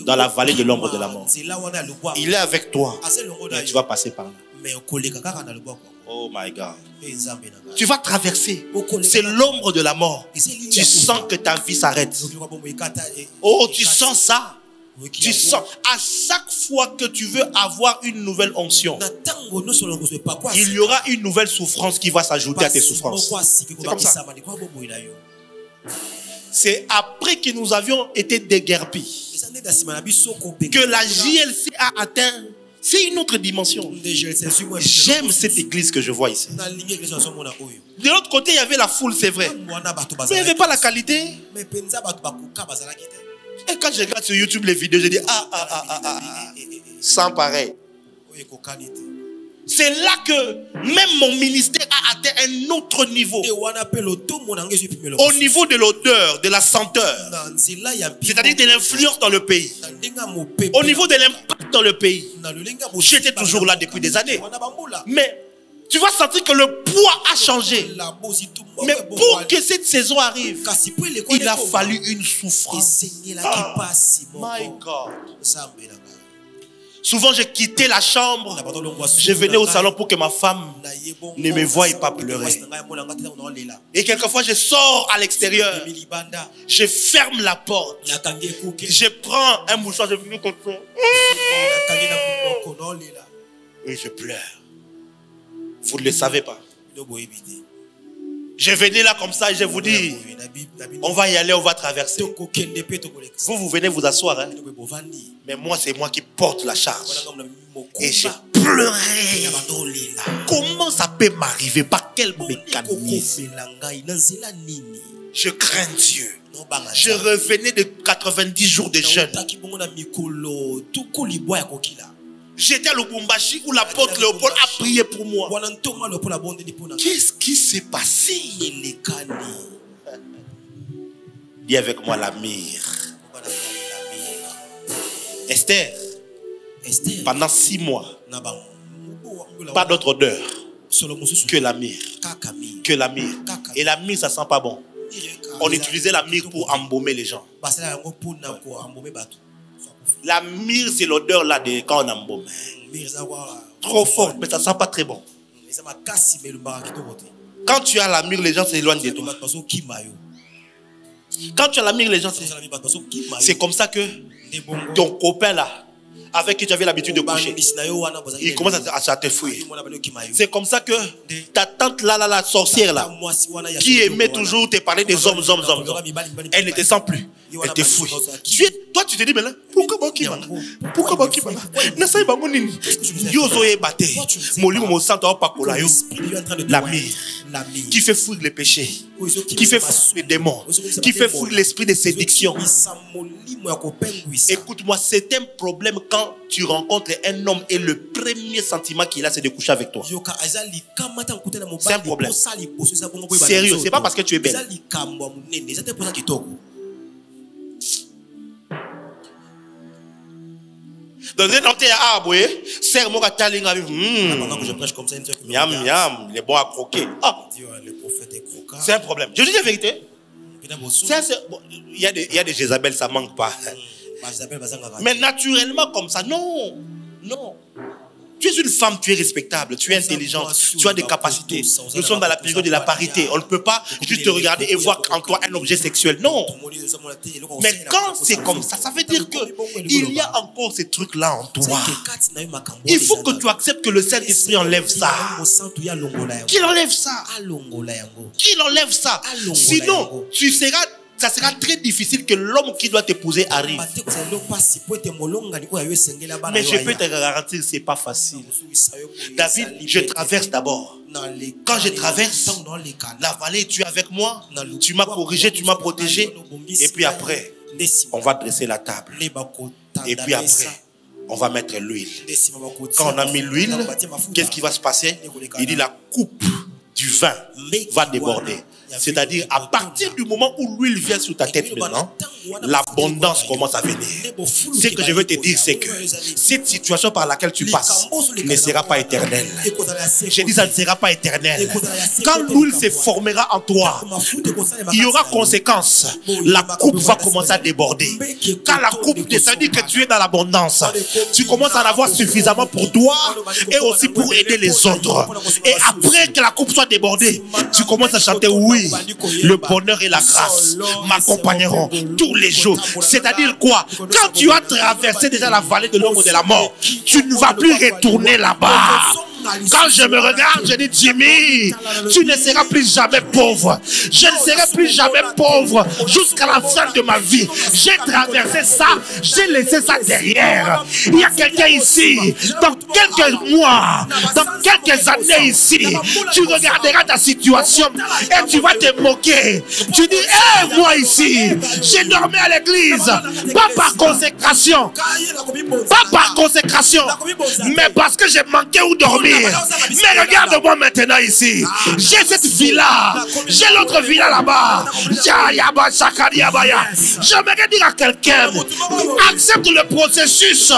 dans la vallée de l'ombre de la mort. Il est avec toi, mais tu vas passer par là. Oh my God. Tu vas traverser. C'est l'ombre de la mort. Tu sens que ta vie s'arrête. Oh, tu sens ça. Tu sens, à chaque fois que tu veux avoir une nouvelle onction, il y aura une nouvelle souffrance qui va s'ajouter à tes souffrances. C'est comme ça. C'est après que nous avions été déguerpis que la JLC a atteint. C'est une autre dimension. J'aime cette église que je vois ici. De l'autre côté, il y avait la foule, c'est vrai. Mais il n'y avait pas la qualité. Et quand je regarde sur YouTube les vidéos, je dis sans pareil. C'est là que même mon ministère a atteint un autre niveau. Au niveau de l'odeur, de la senteur. C'est-à-dire de l'influence dans le pays. Au niveau de l'impact dans le pays. J'étais toujours là depuis des années. Mais tu vas sentir que le poids a changé. Mais pour que cette saison arrive, il a fallu une souffrance. My God. Souvent, j'ai quitté la chambre. Je venais au salon pour que ma femme ne me voie pas pleurer. Et quelquefois, je sors à l'extérieur. Je ferme la porte. Je prends un mouchoir. Je finis comme ça. Et je pleure. Vous ne le savez pas. Je venais là comme ça et je vous dis, on va y aller, on va traverser. Vous venez vous asseoir. Hein? Mais moi, c'est moi qui porte la charge. Et j'ai pleuré. Comment ça peut m'arriver? Par quel mécanisme? Je crains Dieu. Je revenais de 90 jours de jeûne. J'étais à Lubumbashi où l'apôtre Léopold a prié pour moi. Qu'est-ce qui s'est passé? Dis avec moi la mire. Esther, pendant 6 mois, pas d'autre odeur que la mire. Que la mire. Et la mire, ça sent pas bon. On utilisait la mire pour embaumer les gens. La myrrhe, c'est l'odeur là de quand on embaume. Trop forte, mais ça sent pas très bon. Quand tu as la myrrhe, les gens s'éloignent de toi. Quand tu as la myrrhe, les gens s'éloignent. C'est comme ça que ton copain là, avec qui tu avais l'habitude de coucher, il commence à te fuir. C'est comme ça que ta tante là, la sorcière là, qui aimait toujours te parler des hommes, elle ne te sent plus. Elle te fuit. Toi, tu te dis, mais là, pourquoi moi qui m'en pourquoi moi qui m'en la mire qui fait fuir les péchés, qui fait fuir les démons, qui fait fuir l'esprit de séduction. Écoute-moi, c'est un problème quand tu rencontres un homme et le premier sentiment qu'il a, c'est de coucher avec toi. C'est un problème. Sérieux, c'est pas parce que tu es belle. Dans un autre arbre, serre mon talinga. Pendant que je prêche comme ça, miam, miam, il est bon à croquer. Ah, c'est un problème. Je dis la vérité. Il y a des Jézabel, ça manque pas. Mais naturellement comme ça, non, non. Tu es une femme, tu es respectable, tu es intelligente, tu as des capacités. Nous sommes dans la période de la parité. On ne peut pas juste te regarder et voir en toi un objet sexuel. Non. Mais quand c'est comme ça, ça veut dire qu'il y a encore ces trucs-là en toi. Il faut que tu acceptes que le Saint-Esprit enlève ça. Qu'il enlève ça. Qu'il enlève ça. Sinon, tu seras ça sera très difficile que l'homme qui doit t'épouser arrive. Mais je peux te garantir, c'est pas facile. David, je traverse d'abord. Quand je traverse la vallée, tu es avec moi, tu m'as corrigé, tu m'as protégé. Et puis après, on va dresser la table. Et puis après, on va mettre l'huile. Quand on a mis l'huile, qu'est-ce qui va se passer? Il dit la coupe du vin va déborder. C'est-à-dire, à partir du moment où l'huile vient sur ta tête maintenant, l'abondance commence à venir. Ce que je veux te dire, c'est que cette situation par laquelle tu passes ne sera pas éternelle. Je dis, ça ne sera pas éternel. Quand l'huile se formera en toi, il y aura conséquence. La coupe va commencer à déborder. Quand la coupe descend, que tu es dans l'abondance, tu commences à en avoir suffisamment pour toi et aussi pour aider les autres. Et après que la coupe soit débordée, tu commences à chanter oui. Le bonheur et la grâce m'accompagneront tous les jours. C'est-à-dire quoi? Quand tu as traversé déjà la vallée de l'ombre de la mort, tu ne vas plus retourner là-bas. Quand je me regarde, je dis, Jimmy, tu ne seras plus jamais pauvre. Je ne serai plus jamais pauvre jusqu'à la fin de ma vie. J'ai traversé ça, j'ai laissé ça derrière. Il y a quelqu'un ici, dans quelques mois, dans quelques années ici, tu regarderas ta situation et tu vas te moquer. Tu dis, hé, moi ici, j'ai dormi à l'église, pas par consécration, mais parce que j'ai manqué où dormir. Mais regarde-moi maintenant ici. J'ai cette vie-là. J'ai l'autre vie-là là-bas. J'aimerais dire à quelqu'un, accepte le processus.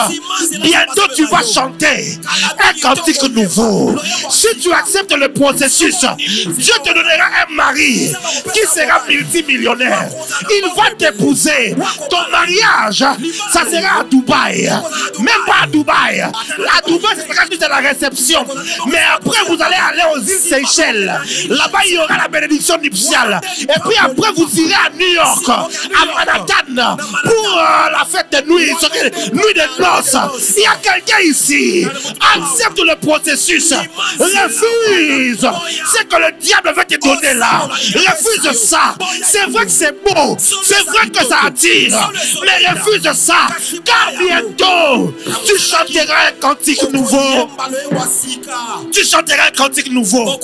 Bientôt tu vas chanter un cantique nouveau. Si tu acceptes le processus, Dieu te donnera un mari qui sera multimillionnaire. Il va t'épouser. Ton mariage, ça sera à Dubaï. Même pas à Dubaï. À Dubaï, c'est juste à la réception. Mais après, vous allez aller aux îles Seychelles. Là-bas, il y aura la bénédiction nuptiale. Et puis après, vous irez à New York, à Manhattan, pour la fête de nuit, nuit de noces. Il y a quelqu'un ici. Accepte le processus. Refuse ce que le diable veut te donner là. Refuse ça. C'est vrai que c'est beau. C'est vrai que ça attire. Mais refuse ça. Car bientôt, tu chanteras un cantique nouveau. Tu chanteras un cantique nouveau.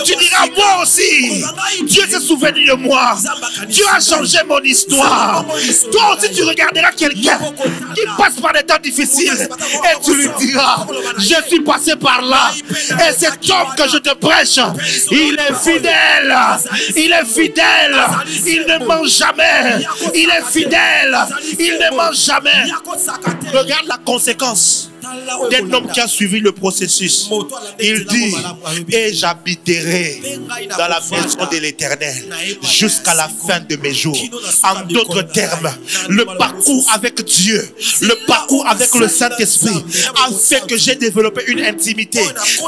Tu diras, moi aussi, Dieu s'est souvenu de moi. Dieu a changé mon histoire. Toi aussi, tu regarderas quelqu'un qui passe par des temps difficiles et tu lui diras, je suis passé par là. Et cet homme que je te prêche, il est fidèle. Il est fidèle. Il ne ment jamais. Il est fidèle. Il ne ment jamais. Regarde la conséquence d'un homme qui a suivi le processus. Il dit, et j'habiterai dans la maison de l'Éternel jusqu'à la fin de mes jours. En d'autres termes, le parcours avec Dieu, le parcours avec le Saint-Esprit a fait que j'ai développé une intimité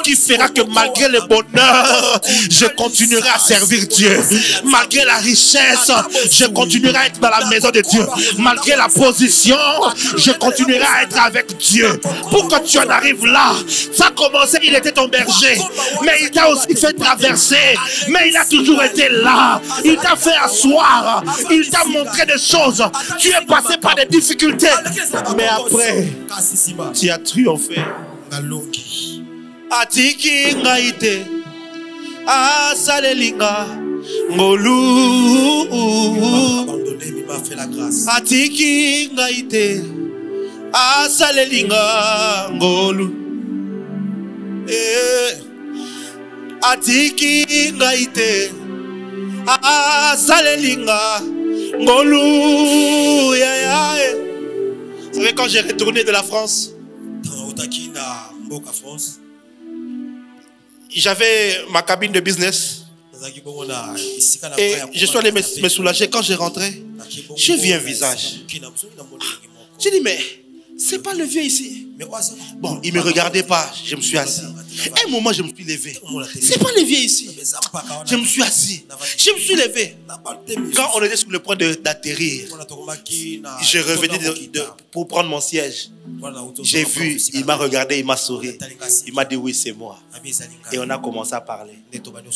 qui fera que malgré le bonheur, je continuerai à servir Dieu. Malgré la richesse, je continuerai à être dans la maison de Dieu. Malgré la position, je continuerai à être avec Dieu. Pour que tu en arrives là, ça a commencé, il était ton berger, mais il t'a aussi fait traverser, mais il a toujours été là, il t'a fait asseoir, il t'a montré des choses, tu es passé par des difficultés, mais après, tu as triomphé. Atiki ngaite, asalelinga, ngolu, atiki ngaite. Asalelinga ngolu atiki ngaite asalelinga ngolu Vous savez, quand j'ai retourné de la France, j'avais ma cabine de business et je suis allé me soulager. Quand j'ai rentré, j'ai vu un visage. J'ai dit, mais c'est pas le vieux ici. Bon, il ne me regardait pas. Je me suis assis. Un moment, je me suis levé. C'est pas le vieux ici. Je me suis assis. Je me suis levé. Quand on était sur le point d'atterrir, je revenais pour prendre mon siège. J'ai vu, il m'a regardé, il m'a souri. Il m'a dit, oui, c'est moi. Et on a commencé à parler.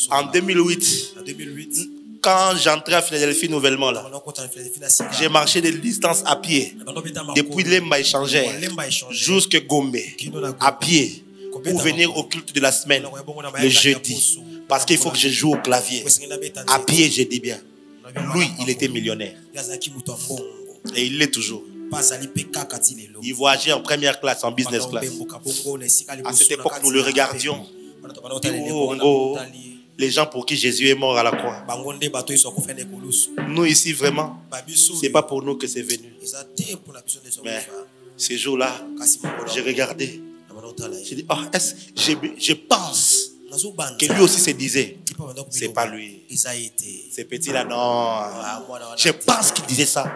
En 2008, Quand j'entrais à Philadelphie nouvellement, là, j'ai marché des distances à pied. Depuis Lemba échangère jusqu'à Gombe, à pied, pour venir au culte de la semaine, le jeudi. Parce qu'il faut que je joue au clavier. À pied, je dis bien. Lui, il était millionnaire. Et il l'est toujours. Il voyageait en première classe, en business class. À cette époque, nous le regardions. Les gens pour qui Jésus est mort à la croix. Nous ici, vraiment, c'est pas pour nous que c'est venu. Mais ces jours-là, j'ai regardé. J'ai dit, oh, je pense que lui aussi se disait, c'est pas lui. Ces petits-là, non. Je pense qu'il disait ça.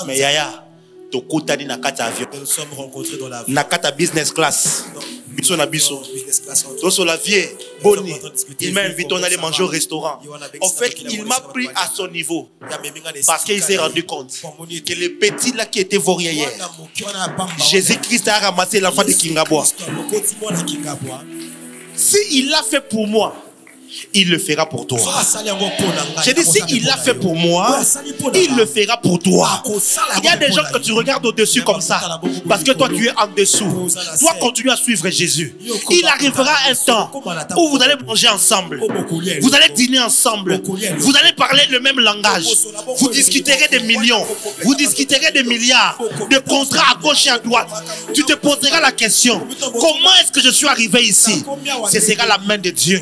Mais Yaya, Tokutani Nakata avion. Nous sommes rencontrés dans la vie. Nakata business class. Biso na biso. Dans la vieille, Boni, il m'a invité, on allait manger au restaurant. En fait, il m'a pris à son niveau. Parce qu'il s'est rendu compte que les petits là qui étaient vauriens hier, Jésus-Christ a ramassé l'enfant de Kingabois. Si il l'a fait pour moi, il le fera pour toi. J'ai dit, si il l'a fait pour moi, il le fera pour toi. Il y a des gens que tu regardes au-dessus comme ça, parce que toi tu es en dessous. Toi continue à suivre Jésus. Il arrivera un temps où vous allez manger ensemble, vous allez dîner ensemble, vous allez parler le même langage, vous discuterez des millions, vous discuterez des milliards, de contrats à gauche et à droite. Tu te poseras la question, comment est-ce que je suis arrivé ici? Ce sera la main de Dieu.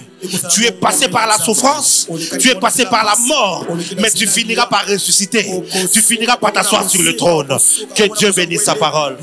Tu es passé par la souffrance, tu es passé par la mort, mais tu finiras par ressusciter. Tu finiras par t'asseoir sur le trône. Que Dieu bénisse sa parole.